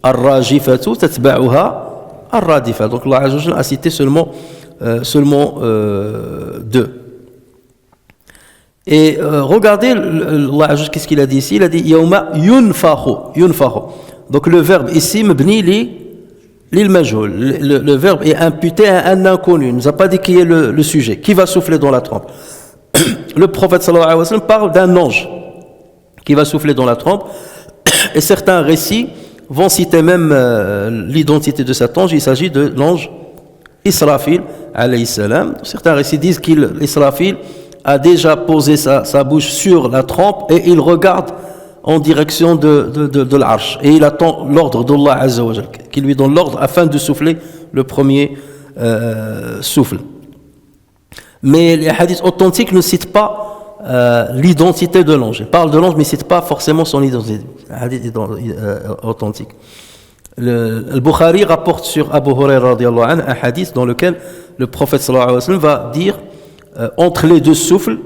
S2: ar-rajifatu tatba'uha ar-radifa. Donc Allah Azza wa Jalla a cité seulement 2. Et regardez, qu'est-ce qu'il a dit ici? Il a dit Yawma yunfakhu. Donc le verbe ici, mabni lil majhul. Le verbe est imputé à un inconnu. Il ne nous a pas dit qui est le sujet. Qui va souffler dans la trompe? Le prophète sallallahu alayhi wa sallam parle d'un ange qui va souffler dans la trompe. Et certains récits vont citer même l'identité de cet ange. Il s'agit de l'ange Israfil alayhi salam. Certains récits disent qu'Israfil a déjà posé sa bouche sur la trompe et il regarde en direction de l'arche. Et il attend l'ordre d'Allah Azza wa Jal, qui lui donne l'ordre afin de souffler le premier souffle. Mais les hadiths authentiques ne citent pas l'identité de l'ange. Ils parlent de l'ange, mais ils ne citent pas forcément son identité. Hadith authentique. Le Bukhari rapporte sur Abu Huraira radiyallahu anhu un hadith dans lequel le prophète sallallahu alayhi wa sallam va dire entre les 2 souffles,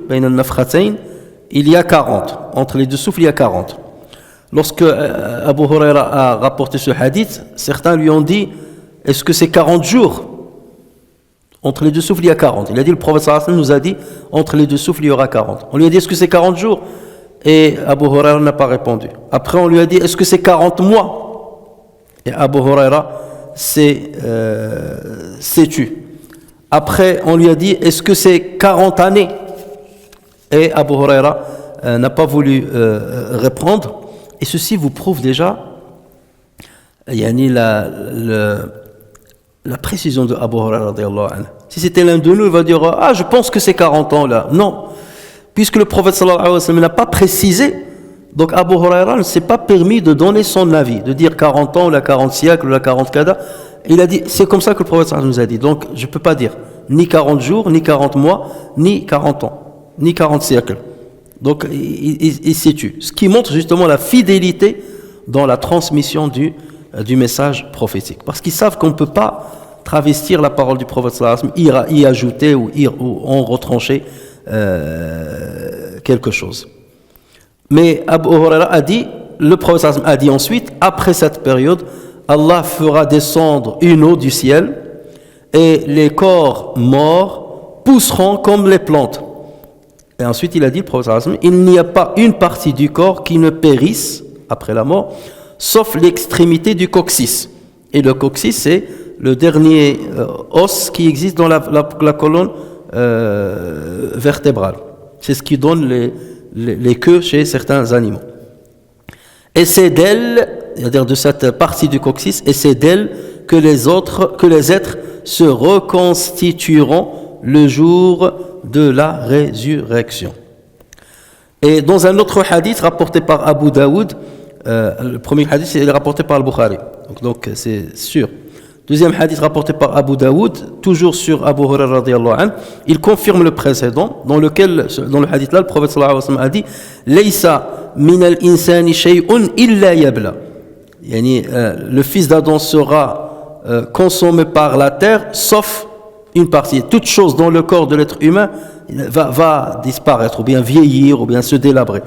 S2: il y a 40. Entre les 2 souffles, il y a 40. Lorsque Abu Huraira a rapporté ce hadith, certains lui ont dit, est-ce que c'est 40 jours? Entre les 2 souffles, il y a 40. Il a dit, le prophète sallallahu alayhi wa sallam nous a dit, entre les 2 souffles, il y aura 40. On lui a dit, est-ce que c'est 40 jours? Et Abu Huraira n'a pas répondu. Après, on lui a dit, est-ce que c'est 40 mois? Et Abu Huraira s'est tu. Après, on lui a dit, est-ce que c'est 40 années? Et Abu Huraira n'a pas voulu répondre. Et ceci vous prouve déjà la précision de Abu Huraira radiyallahu anhu. Si c'était l'un de nous, il va dire, je pense que c'est 40 ans là. Non. Puisque le prophète sallallahu alayhi wa sallam n'a pas précisé, donc Abu Huraira ne s'est pas permis de donner son avis, de dire 40 ans, ou la 40 siècles, ou la 40 kada. Il a dit, c'est comme ça que le prophète sallallahu alayhi wa sallam nous a dit. Donc je ne peux pas dire ni 40 jours, ni 40 mois, ni 40 ans, ni 40 siècles. Donc il situe. Ce qui montre justement la fidélité dans la transmission du message prophétique. Parce qu'ils savent qu'on ne peut pas travestir la parole du prophète sallallahu alayhi wa sallam, y ajouter ou en retrancher quelque chose. Mais Abu Huraira a dit, le prophète sallallahu alayhi wa sallam a dit ensuite, après cette période, Allah fera descendre une eau du ciel et les corps morts pousseront comme les plantes. Et ensuite il a dit, le prophète sallallahu alayhi wa sallam, il n'y a pas une partie du corps qui ne périsse après la mort, sauf l'extrémité du coccyx. Et le coccyx, c'est le dernier os qui existe dans la colonne vertébrale. C'est ce qui donne les queues chez certains animaux. Et c'est d'elle, c'est-à-dire de cette partie du coccyx, et c'est d'elle que les êtres se reconstitueront le jour de la résurrection. Et dans un autre hadith rapporté par Abu Daoud, le premier hadith est rapporté par le Bukhari, donc c'est sûr. Deuxième hadith rapporté par Abu Daoud, toujours sur Abu Hurairah radiyallahu anhu, il confirme le précédent, dans le hadith là, le prophète sallallahu alayhi wa sallam a dit « Laysa min al-insani shay'un illa yabla » Yani, le fils d'Adam sera consommé par la terre, sauf une partie. Toute chose dans le corps de l'être humain va disparaître, ou bien vieillir, ou bien se délabrer.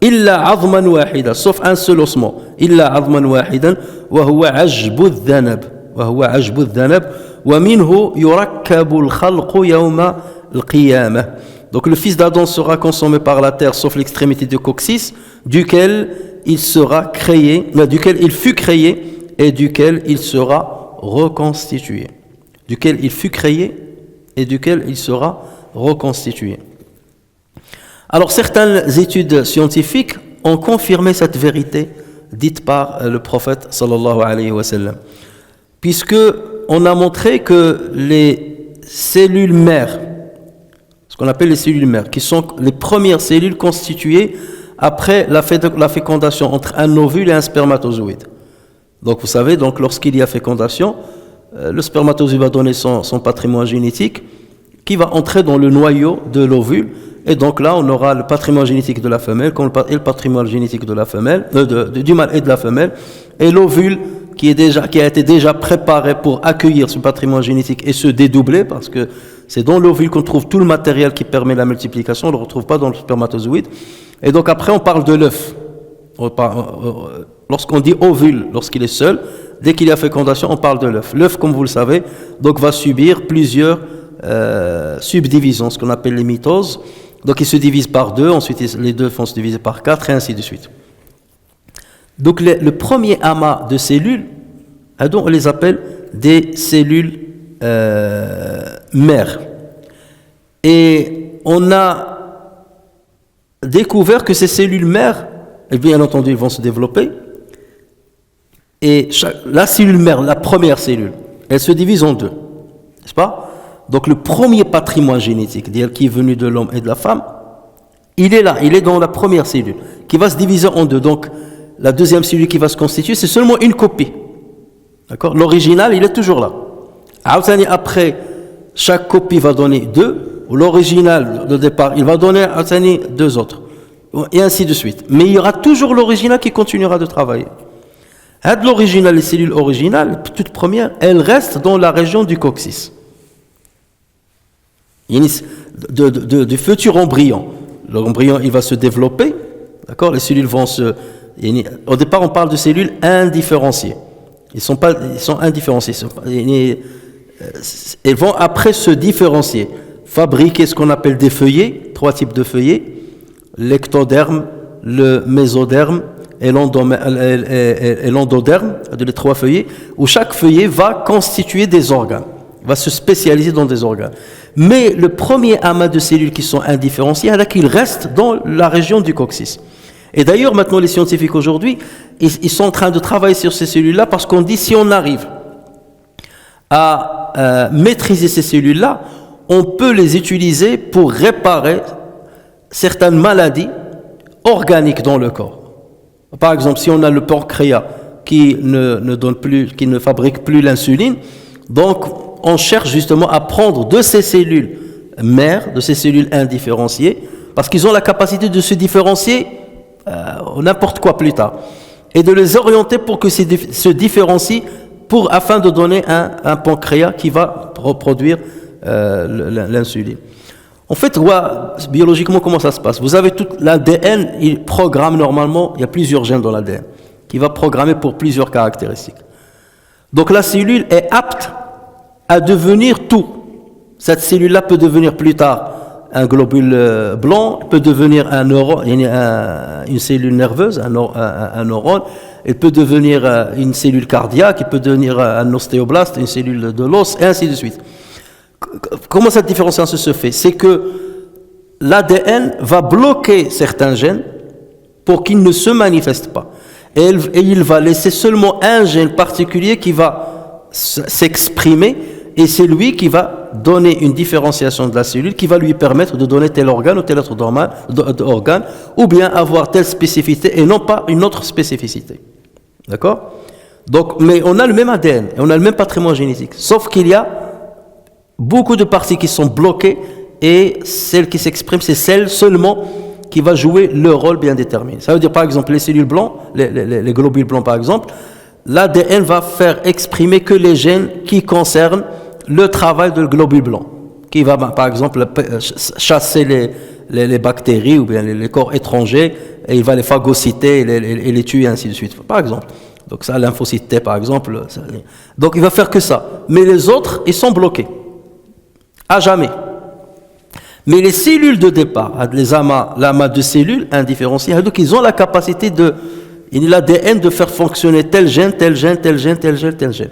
S2: Illa azman wahida, sauf un seul ossement. Illa azman wahidan, wa huwa ajbu dhanab. وهو عجب الذنب ومنه يركب الخلق يوم القيامة. Donc le fils d'Adam sera consommé par la terre sauf l'extrémité du coccyx duquel il fut créé et duquel il sera reconstitué. Duquel il fut créé et duquel il sera reconstitué. Alors certaines études scientifiques ont confirmé cette vérité dite par le prophète sallallahu alayhi wa sallam. Puisque on a montré que les cellules mères, ce qu'on appelle les cellules mères, qui sont les premières cellules constituées après la fécondation entre un ovule et un spermatozoïde. Donc vous savez, donc lorsqu'il y a fécondation, le spermatozoïde va donner son patrimoine génétique qui va entrer dans le noyau de l'ovule, et donc là on aura le patrimoine génétique de la femelle et le patrimoine génétique de la femelle, du mâle et de la femelle, et l'ovule qui a été déjà préparé pour accueillir ce patrimoine génétique et se dédoubler, parce que c'est dans l'ovule qu'on trouve tout le matériel qui permet la multiplication, on ne le retrouve pas dans le spermatozoïde. Et donc après on parle de l'œuf. Lorsqu'on dit ovule, lorsqu'il est seul, dès qu'il y a fécondation, on parle de l'œuf. L'œuf, comme vous le savez, donc va subir plusieurs subdivisions, ce qu'on appelle les mitoses. Donc il se divise par 2, ensuite les 2 vont se diviser par 4 et ainsi de suite. Donc le premier amas de cellules, on les appelle des cellules mères. Et on a découvert que ces cellules mères, bien entendu, vont se développer. Et la cellule mère, la première cellule, elle se divise en 2, n'est-ce pas? Donc le premier patrimoine génétique, qui est venu de l'homme et de la femme, il est là, il est dans la première cellule, qui va se diviser en 2. Donc la deuxième cellule qui va se constituer, c'est seulement une copie. D'accord? L'original, il est toujours là. Après, chaque copie va donner 2. L'original de départ, il va donner 2 autres. Et ainsi de suite. Mais il y aura toujours l'original qui continuera de travailler. L'original, les cellules originales, toutes premières, elles restent dans la région du coccyx. Du futur embryon. L'embryon, il va se développer. D'accord? Les cellules vont se... Au départ, on parle de cellules indifférenciées. Ils sont indifférenciés. Elles vont après se différencier, fabriquer ce qu'on appelle des feuillets, 3 types de feuillets, l'ectoderme, le mésoderme et l'endoderme, les 3 feuillets, où chaque feuillet va constituer des organes, va se spécialiser dans des organes. Mais le premier amas de cellules qui sont indifférenciées, là qu'ils restent dans la région du coccyx. Et d'ailleurs, maintenant, les scientifiques aujourd'hui, ils sont en train de travailler sur ces cellules-là parce qu'on dit si on arrive à maîtriser ces cellules-là, on peut les utiliser pour réparer certaines maladies organiques dans le corps. Par exemple, si on a le pancréas qui ne fabrique plus l'insuline, donc on cherche justement à prendre de ces cellules mères, de ces cellules indifférenciées, parce qu'ils ont la capacité de se différencier n'importe quoi plus tard, et de les orienter pour que se différencient afin de donner un pancréas qui va reproduire l'insuline. En fait, biologiquement, comment ça se passe? Vous avez tout l'ADN, il programme normalement, il y a plusieurs gènes dans l'ADN, qui va programmer pour plusieurs caractéristiques. Donc la cellule est apte à devenir tout. Cette cellule-là peut devenir plus tard un globule blanc, peut devenir un neurone, une cellule nerveuse, un neurone, il peut devenir une cellule cardiaque, il peut devenir un ostéoblaste, une cellule de l'os, et ainsi de suite. Comment cette différenciation se fait? C'est que l'ADN va bloquer certains gènes pour qu'ils ne se manifestent pas. Et il va laisser seulement un gène particulier qui va s'exprimer, et c'est lui qui va donner une différenciation de la cellule qui va lui permettre de donner tel organe ou tel autre organe, ou bien avoir telle spécificité et non pas une autre spécificité. D'accord? Donc, mais on a le même ADN et on a le même patrimoine génétique, sauf qu'il y a beaucoup de parties qui sont bloquées, et celle qui s'exprime, c'est celle seulement qui va jouer le rôle bien déterminé. Ça veut dire par exemple les cellules blancs, les globules blancs par exemple, l'ADN va faire exprimer que les gènes qui concernent le travail de globule blanc, qui va par exemple chasser les bactéries ou bien les corps étrangers, et il va les phagocyter et les tuer, ainsi de suite, par exemple. Donc ça, lymphocyte T par exemple. Donc il va faire que ça. Mais les autres, ils sont bloqués. À jamais. Mais les cellules de départ, l'amas de cellules indifférenciées, donc ils ont la capacité l'ADN de faire fonctionner tel gène, tel gène, tel gène, tel gène, tel gène.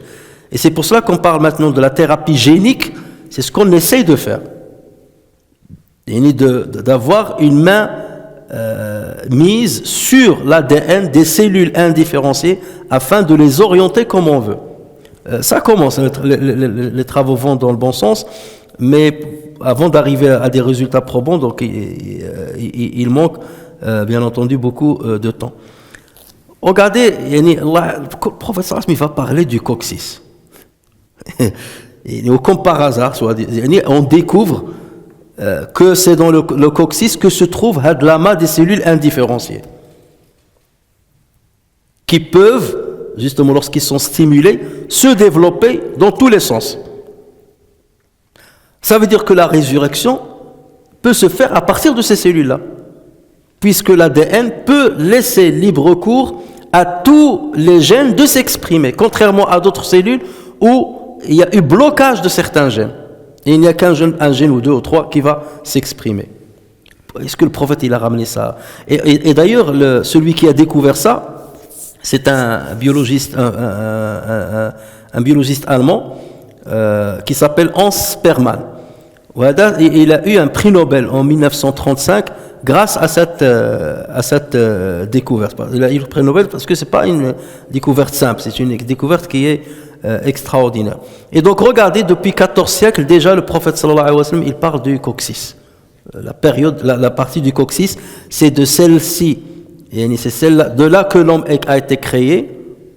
S2: Et c'est pour cela qu'on parle maintenant de la thérapie génique, c'est ce qu'on essaye de faire. D'avoir une main mise sur l'ADN des cellules indifférenciées afin de les orienter comme on veut. Ça commence, les travaux vont dans le bon sens, mais avant d'arriver à des résultats probants, donc il manque bien entendu beaucoup de temps. Regardez, le professeur Asmi va parler du coccyx. Comme par hasard, on découvre que c'est dans le coccyx que se trouve l'amas des cellules indifférenciées, qui peuvent, justement lorsqu'ils sont stimulés, se développer dans tous les sens. Ça veut dire que la résurrection peut se faire à partir de ces cellules-là, puisque l'ADN peut laisser libre cours à tous les gènes de s'exprimer, contrairement à d'autres cellules où il y a eu blocage de certains gènes. Et il n'y a qu'un gène ou deux ou trois qui va s'exprimer. Est-ce que le prophète il a ramené ça? Et d'ailleurs, celui qui a découvert ça, c'est un biologiste, un biologiste allemand qui s'appelle Hans Sperman. Il a eu un prix Nobel en 1935 grâce à cette découverte. Il a eu le prix Nobel parce que c'est pas une découverte simple, c'est une découverte qui est extraordinaire. Et donc regardez, depuis 14 siècles déjà, le prophète sallallahu alayhi wa sallam, il parle du coccyx. La partie du coccyx, c'est de celle-ci, et c'est celle de là que l'homme a été créé,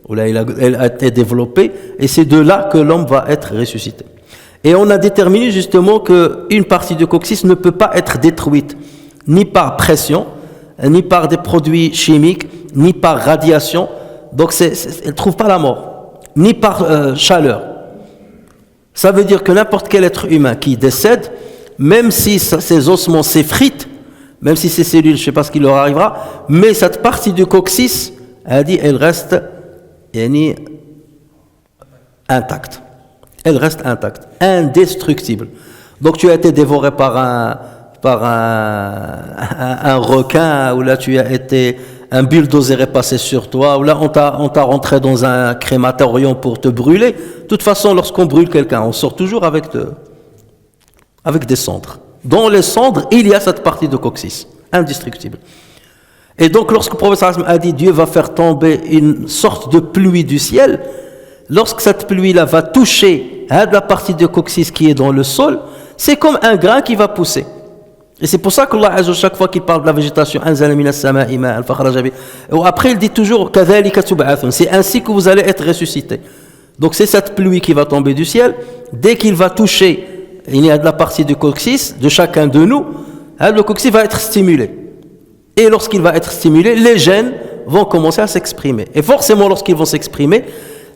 S2: ou là elle a été développée, et c'est de là que l'homme va être ressuscité. Et on a déterminé justement qu'une partie du coccyx ne peut pas être détruite, ni par pression, ni par des produits chimiques, ni par radiation. Donc elle ne trouve pas la mort, ni par chaleur. Ça veut dire que n'importe quel être humain qui décède, même si ses ossements s'effritent, même si ses cellules, je ne sais pas ce qui leur arrivera, mais cette partie du coccyx, elle reste intacte. Elle reste intacte, indestructible. Donc tu as été dévoré par un requin, ou là tu as été, un bulldozer est passé sur toi, ou là on t'a rentré dans un crématorium pour te brûler. De toute façon, lorsqu'on brûle quelqu'un, on sort toujours avec des cendres. Dans les cendres, il y a cette partie de coccyx, indestructible. Et donc lorsque le prophète a dit Dieu va faire tomber une sorte de pluie du ciel, lorsque cette pluie-là va toucher la partie de coccyx qui est dans le sol, c'est comme un grain qui va pousser. Et c'est pour ça qu'Allah Azza, chaque fois qu'il parle de la végétation, après il dit toujours c'est ainsi que vous allez être ressuscités. Donc c'est cette pluie qui va tomber du ciel. Dès qu'il va toucher, il y a de la partie du coccyx de chacun de nous, le coccyx va être stimulé. Et lorsqu'il va être stimulé, les gènes vont commencer à s'exprimer. Et forcément, lorsqu'ils vont s'exprimer,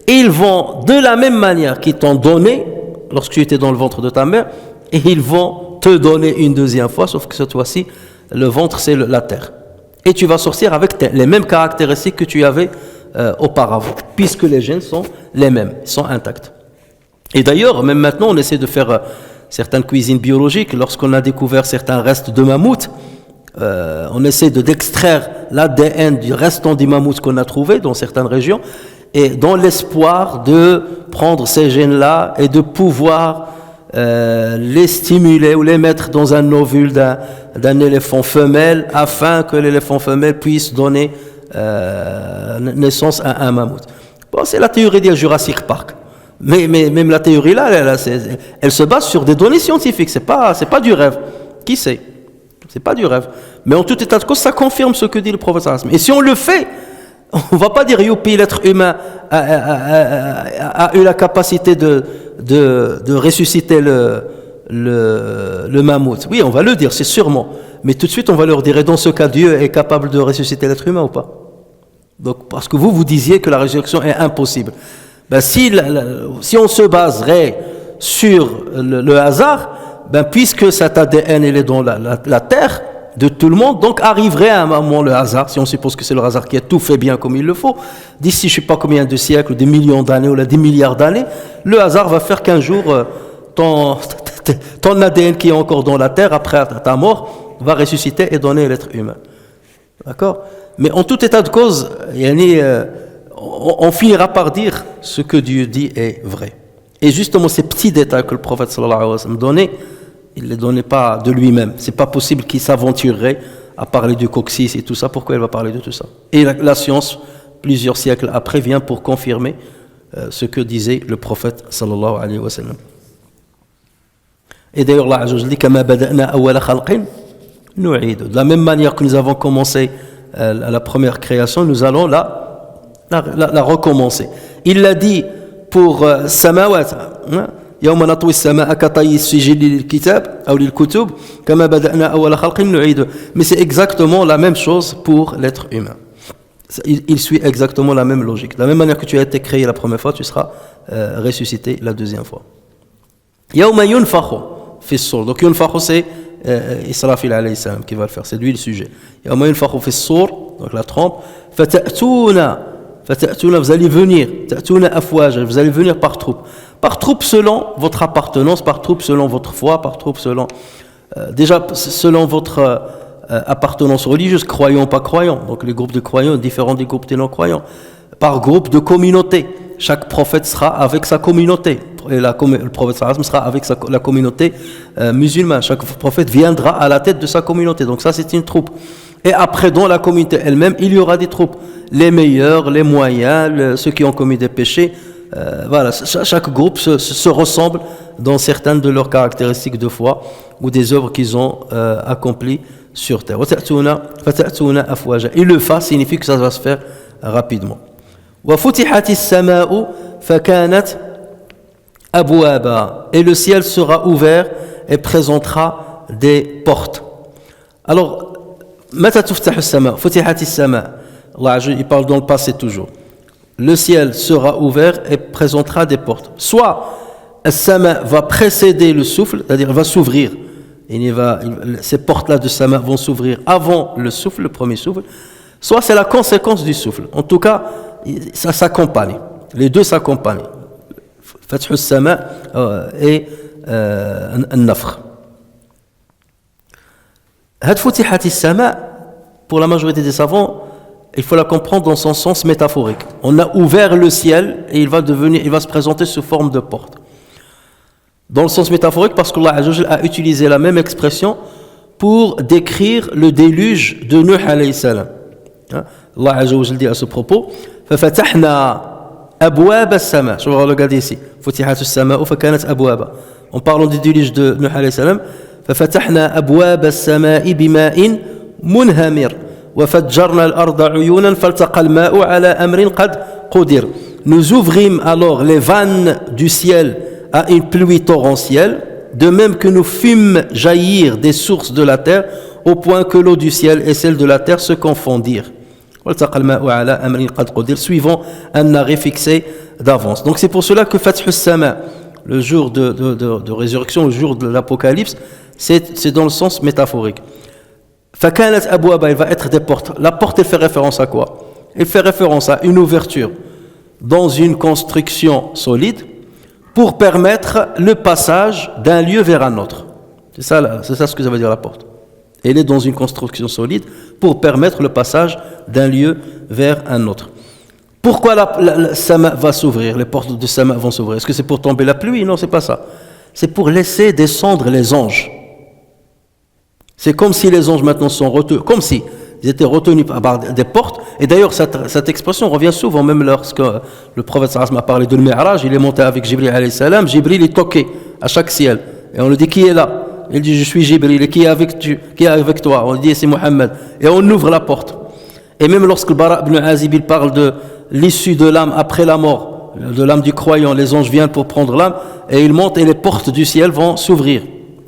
S2: ils vont, de la même manière qu'ils t'ont donné, lorsque tu étais dans le ventre de ta mère, et ils vont te donner une deuxième fois, sauf que cette fois-ci, le ventre, c'est la terre. Et tu vas sortir avec les mêmes caractéristiques que tu avais auparavant, puisque les gènes sont les mêmes, sont intacts. Et d'ailleurs, même maintenant, on essaie de faire certaines cuisines biologiques. Lorsqu'on a découvert certains restes de mammouth, on essaie d'extraire l'ADN du restant des mammouths qu'on a trouvé dans certaines régions, et dans l'espoir de prendre ces gènes-là et de pouvoir les stimuler ou les mettre dans un ovule d'un éléphant femelle afin que l'éléphant femelle puisse donner naissance à un mammouth. Bon, c'est la théorie de Jurassic Park. Mais même la théorie là, elle se base sur des données scientifiques. C'est pas du rêve. Qui sait? C'est pas du rêve. Mais en tout état de cause, ça confirme ce que dit le prophète sallallahu alayhi wa sallam. Et si on le fait, on va pas dire youpi, l'être humain a eu la capacité de ressusciter le mammouth. Oui, on va le dire, c'est sûrement. Mais tout de suite, on va leur dire, et dans ce cas, Dieu est capable de ressusciter l'être humain ou pas? Donc, parce que vous disiez que la résurrection est impossible. Ben, si on se baserait sur le hasard, ben, puisque cet ADN il est dans la terre de tout le monde, donc arriverait à un moment le hasard, si on suppose que c'est le hasard qui a tout fait bien comme il le faut, d'ici je ne sais pas combien de siècles, des millions d'années ou des milliards d'années, le hasard va faire qu'un jour ton ADN qui est encore dans la terre après ta mort va ressusciter et donner l'être humain. D'accord? Mais en tout état de cause, on finira par dire ce que Dieu dit est vrai. Et justement, ces petits détails que le prophète sallallahu alayhi wa sallam donnait, il ne les donnait pas de lui-même. C'est pas possible qu'il s'aventurerait à parler du coccyx et tout ça. Pourquoi il va parler de tout ça? Et la science, plusieurs siècles après, vient pour confirmer ce que disait le prophète sallallahu alayhi wa sallam. Et d'ailleurs, Allah Azza wa Jalla dit kama bada'na awwala khalqin nu'id. De la même manière que nous avons commencé la première création, nous allons la recommencer. Il l'a dit pour samawat. يوم نطوي السماء كطي السجل للكتاب أو للكتب كما بدأنا أول خلق نعيده. Mais c'est exactement la même chose pour l'être humain. Il suit exactement la même logique. De la même manière que tu as été créé la première fois, tu seras ressuscité la deuxième fois. يوم ينفخ في الصور. Donc ينفخ c'est Israfil alayhi salam qui va le faire. C'est lui le sujet. يوم ينفخ في الصور, donc la trompe. فتأتون, vous allez venir. تأتون أفواجا, vous allez venir par troupe. Par troupe selon votre appartenance, par troupe selon votre foi, par troupe selon... déjà, selon votre appartenance religieuse, croyants, pas croyants. Donc les groupes de croyants différents des groupes de non-croyants. Par groupe de communauté. Chaque prophète sera avec sa communauté. Et le prophète sera avec la communauté musulmane. Chaque prophète viendra à la tête de sa communauté. Donc ça, c'est une troupe. Et après, dans la communauté elle-même, il y aura des troupes. Les meilleurs, les moyens, ceux qui ont commis des péchés. Voilà, chaque groupe se ressemble dans certaines de leurs caractéristiques de foi ou des œuvres qu'ils ont accomplies sur terre. Et le fa signifie que ça va se faire rapidement. Et le ciel sera ouvert et présentera des portes. Alors, il parle dans le passé toujours. Le ciel sera ouvert et présentera des portes. Soit As-Sama va précéder le souffle, c'est-à-dire va s'ouvrir. Ces portes-là de Sama vont s'ouvrir avant le souffle, le premier souffle. Soit c'est la conséquence du souffle. En tout cas, ça s'accompagne. Les deux s'accompagnent. Fath As-Sama et An-Nafr. Had Futihat As-Sama, pour la majorité des savants, il faut la comprendre dans son sens métaphorique. On a ouvert le ciel et il va se présenter sous forme de porte. Dans le sens métaphorique, parce qu'Allah a utilisé la même expression pour décrire le déluge de Nuh alayhi salam. Allah dit à ce propos, فَفَتَحْنَا أَبْوَابَ السَّمَاءِ. Je vais regarder ici. فُتِحَتُ السَّمَاءُ فَكَانَتْ أَبْوَابًا. En parlant du déluge de Nuh alayhi salam, فَفَتَحْنَا أَبْوَابَ السَّمَاءِ بِمَاءٍ مُنْهَمِرٍ. Nous ouvrîmes alors les vannes du ciel à une pluie torrentielle, de même que nous fîmes jaillir des sources de la terre, au point que l'eau du ciel et celle de la terre se confondirent. Suivant un arrêt fixé d'avance. Donc c'est pour cela que Fath As-Sama, le jour de résurrection, le jour de l'Apocalypse, c'est dans le sens métaphorique. فَكَانَتْ أَبْوَابًا, il va être des portes. La porte, elle fait référence à quoi? Elle fait référence à une ouverture dans une construction solide pour permettre le passage d'un lieu vers un autre. C'est ça ce que ça veut dire la porte. Elle est dans une construction solide pour permettre le passage d'un lieu vers un autre. Pourquoi la sama va s'ouvrir, les portes de sama vont s'ouvrir? Est-ce que c'est pour tomber la pluie? Non, c'est pas ça. C'est pour laisser descendre les anges. C'est comme si les anges maintenant sont retenus, comme si ils étaient retenus par des portes. Et d'ailleurs, cette expression revient souvent, même lorsque le prophète sallallahu alayhi wa sallam a parlé de Mi'raj, il est monté avec Jibril alayhi salam, Jibril est toqué à chaque ciel. Et on lui dit, qui est là? Il dit, je suis Jibril. Et qui est avec toi? On lui dit, c'est Mohammed. Et on ouvre la porte. Et même lorsque le Bara ibn Azib il parle de l'issue de l'âme après la mort, de l'âme du croyant, les anges viennent pour prendre l'âme, et ils montent et les portes du ciel vont s'ouvrir.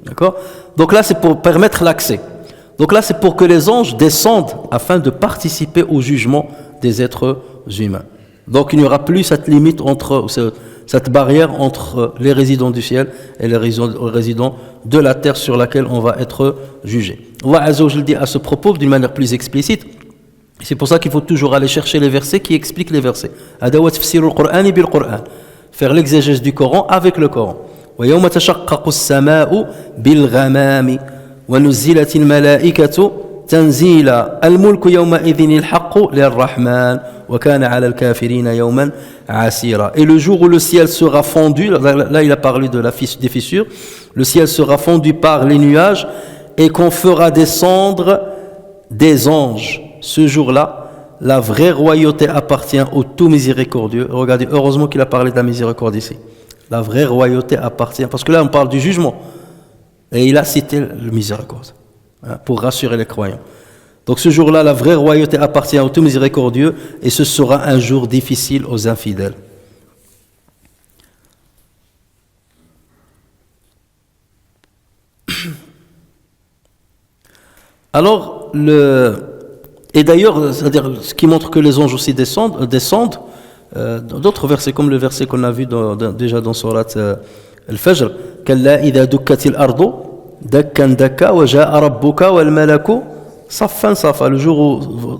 S2: D'accord? Donc là, c'est pour permettre l'accès. Donc là, c'est pour que les anges descendent afin de participer au jugement des êtres humains. Donc il n'y aura plus cette limite cette barrière entre les résidents du ciel et les résidents de la terre sur laquelle on va être jugé. Allah Azza wa Jalla dit à ce propos d'une manière plus explicite. C'est pour ça qu'il faut toujours aller chercher les versets qui expliquent les versets. Adawat tafsirul Qur'ani bil Qur'an. Faire l'exégèse du Coran avec le Coran. Wa yawma tashaqqaqu as-samaa'u bil ghamami wa nuzilat al malaa'ikatu tanzila al mulku yawma idhin al haqqu lir rahman wa kana 'ala al kafirina yawman 'asira. Et le jour où le ciel sera fondu, là il a parlé des fissures, le ciel sera fondu par les nuages et qu'on fera descendre des anges. Ce jour-là, la vraie royauté appartient au tout miséricordieux. Regardez, heureusement qu'il a parlé de la miséricorde ici. La vraie royauté appartient, parce que là on parle du jugement. Et il a cité le miséricorde, pour rassurer les croyants. Donc ce jour-là, la vraie royauté appartient au tout miséricordieux, et ce sera un jour difficile aux infidèles. Alors, et d'ailleurs, c'est-à-dire, ce qui montre que les anges aussi descendent d'autres versets, comme le verset qu'on a vu déjà dans Surat Al-Fajr, Kalla idha dukkatil ardu dakkan dakka wa ja'a rabbuka wal malaku saffan safa. Le jour où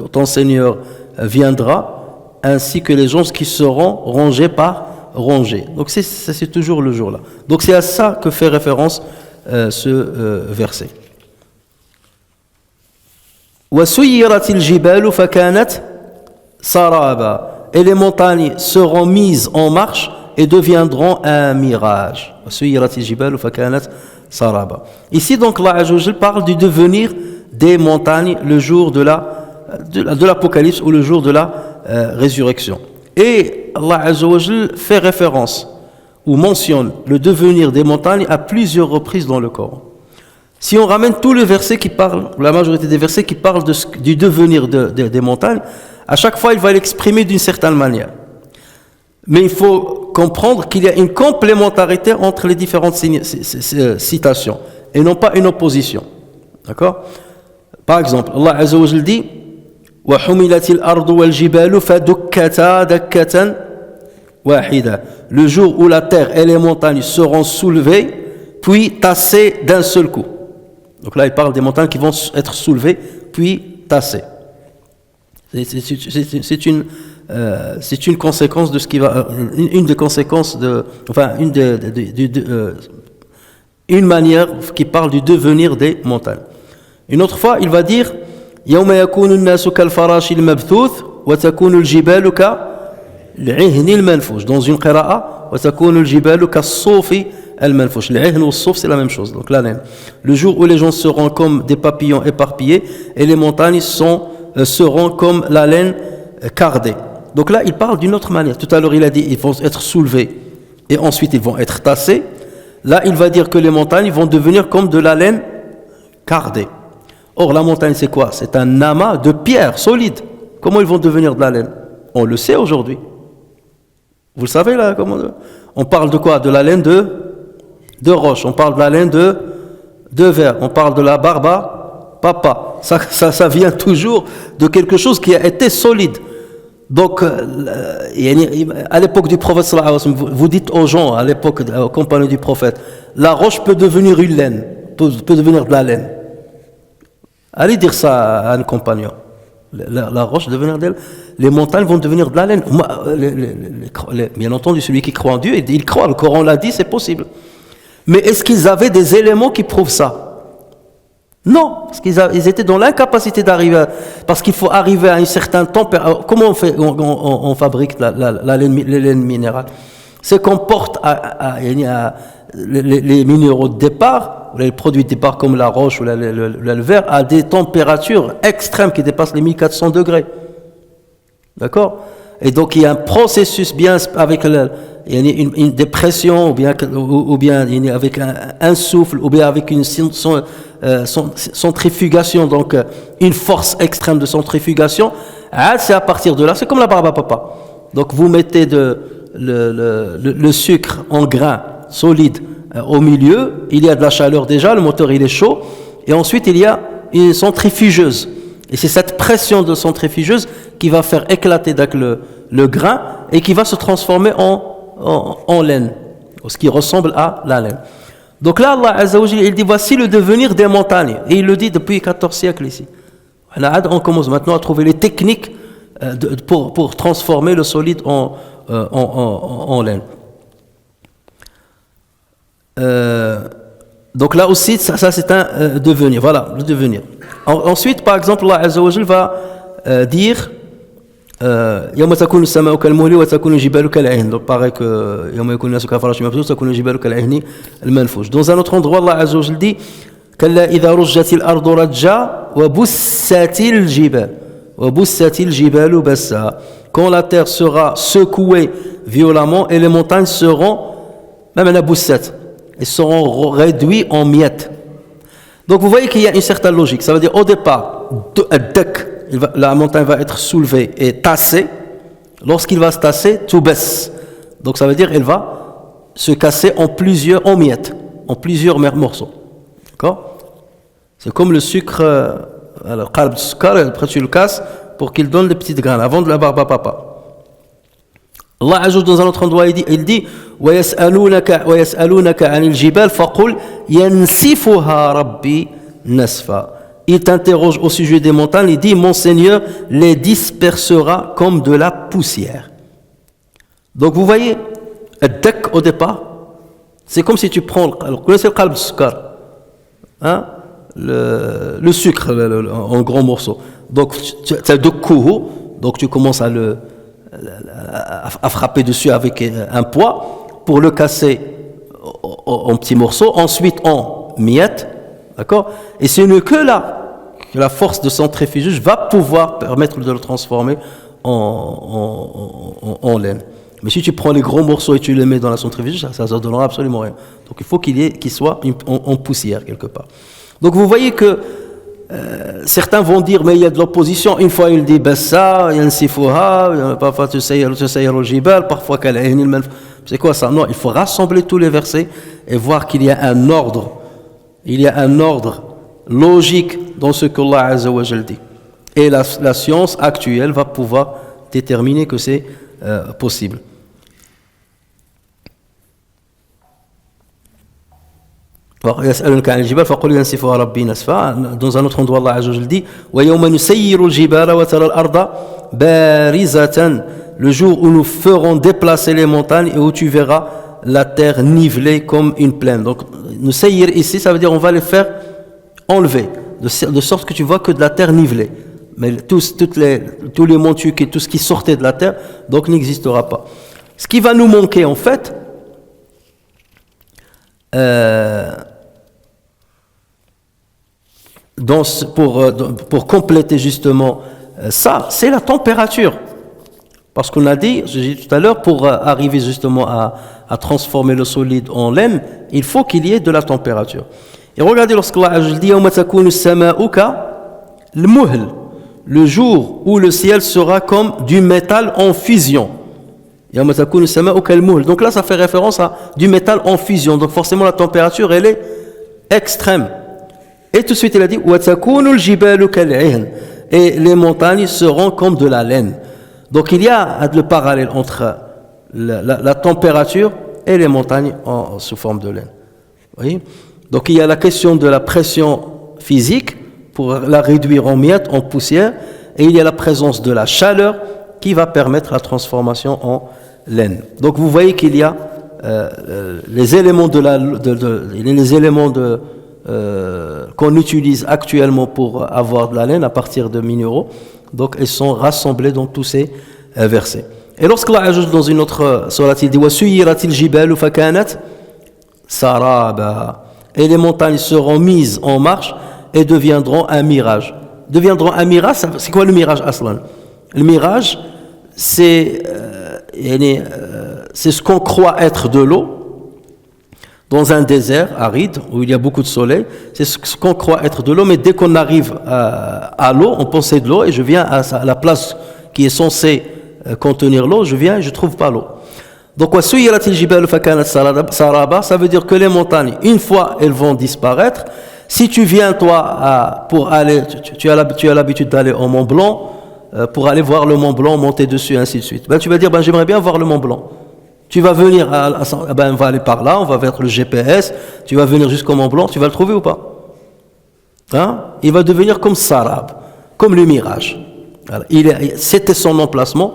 S2: ton Seigneur viendra, ainsi que les gens qui seront rangés par rangés. Donc c'est toujours le jour-là. Donc c'est à ça que fait référence ce verset. وَسُيِّرَتِ الْجِبَالُ فَكَانَتْ سَرَابًا. Et les montagnes seront mises en marche et deviendront un mirage. وَسُيِّرَتِ الْجِبَالُ فَكَانَتْ سَرَابًا. Ici donc Allah Azza wa Jalla parle du devenir des montagnes le jour de l'Apocalypse ou le jour de la résurrection. Et Allah Azza wa Jalla fait référence ou mentionne le devenir des montagnes à plusieurs reprises dans le Coran. Si on ramène tous les versets qui parlent, la majorité des versets qui parlent du devenir des montagnes, à chaque fois il va l'exprimer d'une certaine manière. Mais il faut comprendre qu'il y a une complémentarité entre les différentes citations et non pas une opposition. D'accord? Par exemple, Allah Azza wa Jalla dit وَحُمِلَتِ الْأَرْضُ وَالْجِبَالُ فَدُكَّتَا دَكَّةً وَاحِدًا. Le jour où la terre et les montagnes seront soulevées puis tassées d'un seul coup. Donc là, il parle des montagnes qui vont être soulevées, puis tassées. C'est une conséquence de ce qui va, une des conséquences une manière qui parle du devenir des montagnes. Une autre fois, il va dire يوم يكون الناس كالفراش المبثوث وتكون الجبال كالعهن المنفوش. Dans une qira'a وتكون الجبال كالصوف المنفوش. العهن والصوف c'est la même chose. Donc la laine. Le jour où les gens seront comme des papillons éparpillés et les montagnes seront comme la laine cardée. Donc là, il parle d'une autre manière. Tout à l'heure, il a dit ils vont être soulevés et ensuite ils vont être tassés. Là, il va dire que les montagnes vont devenir comme de la laine cardée. Or, la montagne, c'est quoi? C'est un amas de pierres solides. Comment ils vont devenir de la laine? On le sait aujourd'hui. Vous le savez là comment... On parle de quoi? De la laine de roche. On parle de la laine de verre. On parle de la barba papa. Ça vient toujours de quelque chose qui a été solide. Donc, à l'époque du prophète sallallahu alayhi wa sallam, vous dites aux gens, à l'époque, aux compagnons du prophète, la roche peut devenir une laine, peut devenir de la laine. Allez dire ça à un compagnon. La roche devenir d'elle, les montagnes vont devenir de la laine. Bien entendu, celui qui croit en Dieu, il croit, le Coran l'a dit, c'est possible. Mais est-ce qu'ils avaient des éléments qui prouvent ça? Non, parce ils étaient dans l'incapacité d'arriver, parce qu'il faut arriver à un certain température. Comment on fabrique la laine minérale? C'est qu'on porte les minéraux de départ, les produits de départ comme la roche ou le verre, à des températures extrêmes qui dépassent les 1400 degrés. D'accord? Et donc il y a un processus bien avec une dépression, ou bien avec un souffle, ou bien avec une centrifugation, donc une force extrême de centrifugation. C'est à partir de là, c'est comme la barbe à papa. Donc vous mettez le sucre en grains solide au milieu, il y a de la chaleur déjà, le moteur il est chaud, et ensuite il y a une centrifugeuse. Et c'est cette pression de centrifugeuse qui va faire éclater le grain et qui va se transformer en laine, ce qui ressemble à la laine. Donc là, Allah Azza wa Jalla, il dit voici le devenir des montagnes. Et il le dit depuis 14 siècles ici. On commence maintenant à trouver les techniques pour transformer le solide en laine. Donc là aussi, ça c'est un devenir. Voilà, le devenir. Ensuite, par exemple, Allah Azza wa Jalla va dire يوم تكون السماء كالمهل وتكون الجبال كالعهن. Donc pareil que يوم يكون الناس كالفراش المبثوث تكون الجبال كالعهن المنفوش. Dans un autre endroit, Allah Azza wa Jalla dit كلا إذا رجت الأرض رجا وبست الجبال بسا. Quand la terre sera secouée violemment et les montagnes seront même la boussette, elles seront réduites en miettes. Donc vous voyez qu'il y a une certaine logique. Ça veut dire au départ, la montagne va être soulevée et tassée. Lorsqu'il va se tasser, tout baisse. Donc ça veut dire qu'elle va se casser en miettes, en plusieurs morceaux. D'accord? C'est comme le sucre, le qalb du sucre, après tu le casses pour qu'il donne des petites graines avant de la barbe à papa. Allah ajoute dans un autre endroit, il dit وَيَسْأَلُونَكَ عَنِ الْجِبَالِ فَقُلْ يَنْسِفُهَا رَبِّي نَسْفًا. Il t'interroge au sujet des montagnes, il dit mon Seigneur les dispersera comme de la poussière. Donc vous voyez, au départ, c'est comme si tu prends, vous connaissez le qalb du sucre, hein? Le sucre en grands morceaux. Donc tu as deux coups, donc tu commences à frapper dessus avec un poids pour le casser en petits morceaux, ensuite en miettes, d'accord? Et c'est que là que la force de centrifuge va pouvoir permettre de le transformer en laine. Mais si tu prends les gros morceaux et tu les mets dans la centrifuge, ça ne donnera absolument rien. Donc il faut qu'il soit en poussière quelque part. Donc vous voyez que certains vont dire mais il y a de l'opposition. Une fois il dit bassa, il y a un sifouha, parfois tu sais au jibal, parfois c'est quoi ça? Non, il faut rassembler tous les versets et voir qu'il y a un ordre. Il y a un ordre logique dans ce qu'Allah Azza wa Jalla dit. Et la science actuelle va pouvoir déterminer que c'est possible. Dans un autre endroit, Allah Azza wa Jalla dit le jour où nous ferons déplacer les montagnes et où tu verras la terre nivelée comme une plaine. Donc, nous sayyir ici, ça veut dire on va les faire enlever, de sorte que tu vois que de la terre nivelée. Mais tous les montuques et tout ce qui sortait de la terre, donc n'existera pas. Ce qui va nous manquer en fait, pour compléter justement ça, c'est la température. Parce qu'on a dit, je dis tout à l'heure, pour arriver justement à transformer le solide en laine, il faut qu'il y ait de la température. Et regardez lorsqu'Allah dit le jour où le ciel sera comme du métal en fusion. Donc là, ça fait référence à du métal en fusion. Donc forcément, la température, elle est extrême. Et tout de suite, il a dit et les montagnes seront comme de la laine. Donc il y a le parallèle entre la température et les montagnes sous forme de laine. Vous voyez? Donc il y a la question de la pression physique pour la réduire en miettes, en poussière, et il y a la présence de la chaleur qui va permettre la transformation en laine. Donc vous voyez qu'il y a les éléments qu'on utilise actuellement pour avoir de la laine à partir de minéraux. Donc elles sont rassemblées dans tous ces versets. Et lorsqu'Allah ajoute dans une autre sourate, il dit وَسُيِّرَتِ الْجِبَالُ فَكَانَتْ سَرَابًا. Et les montagnes seront mises en marche et deviendront un mirage. Deviendront un mirage, c'est quoi le mirage aslan? Le mirage, c'est ce qu'on croit être de l'eau dans un désert aride où il y a beaucoup de soleil. C'est ce qu'on croit être de l'eau, mais dès qu'on arrive à l'eau, on pensait de l'eau et je viens à la place qui est censée contenir l'eau, je viens et je ne trouve pas l'eau. Donc, ça veut dire que les montagnes, une fois elles vont disparaître, si tu viens toi pour aller, tu as l'habitude d'aller au Mont Blanc, pour aller voir le Mont Blanc, monter dessus, ainsi de suite. Ben, tu vas dire, j'aimerais bien voir le Mont Blanc. Tu vas venir, on va aller par là, on va vers le GPS, tu vas venir jusqu'au Mont Blanc, tu vas le trouver ou pas? Hein? Il va devenir comme Sarab, comme le mirage. C'était son emplacement.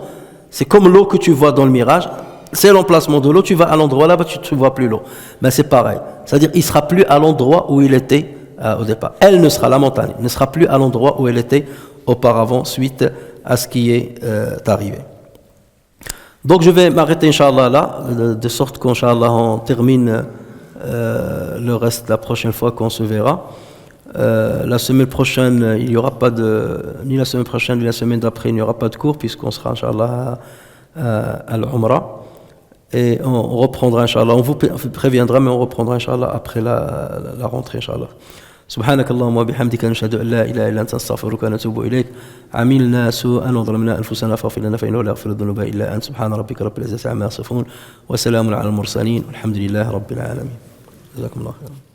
S2: C'est comme l'eau que tu vois dans le mirage, c'est l'emplacement de l'eau, tu vas à l'endroit là-bas, tu ne vois plus l'eau. Ben c'est pareil, c'est-à-dire il ne sera plus à l'endroit où il était au départ. Elle ne sera, la montagne, ne sera plus à l'endroit où elle était auparavant, suite à ce qui est arrivé. Donc je vais m'arrêter, Inch'Allah, là, de sorte qu'Inch'Allah on termine le reste la prochaine fois qu'on se verra. La semaine prochaine, il n'y aura pas ni la semaine prochaine, ni la semaine d'après, il n'y aura pas de cours, puisqu'on sera, Inch'Allah, à l'Umrah. Et on reprendra, Inch'Allah, on vous préviendra, mais on reprendra, Inch'Allah, après la rentrée, Inch'Allah. سبحانك اللهم وبحمدك نشهد أن لا إله إلا أنت نستغفرك ونتوب إليك عملنا سوءا وظلمنا أنفسنا فاغفر لنا فإنه لا يغفر الذنوب إلا أنت سبحان ربك رب العزة عما يصفون وسلام على المرسلين والحمد لله رب العالمين جزاكم الله خيرا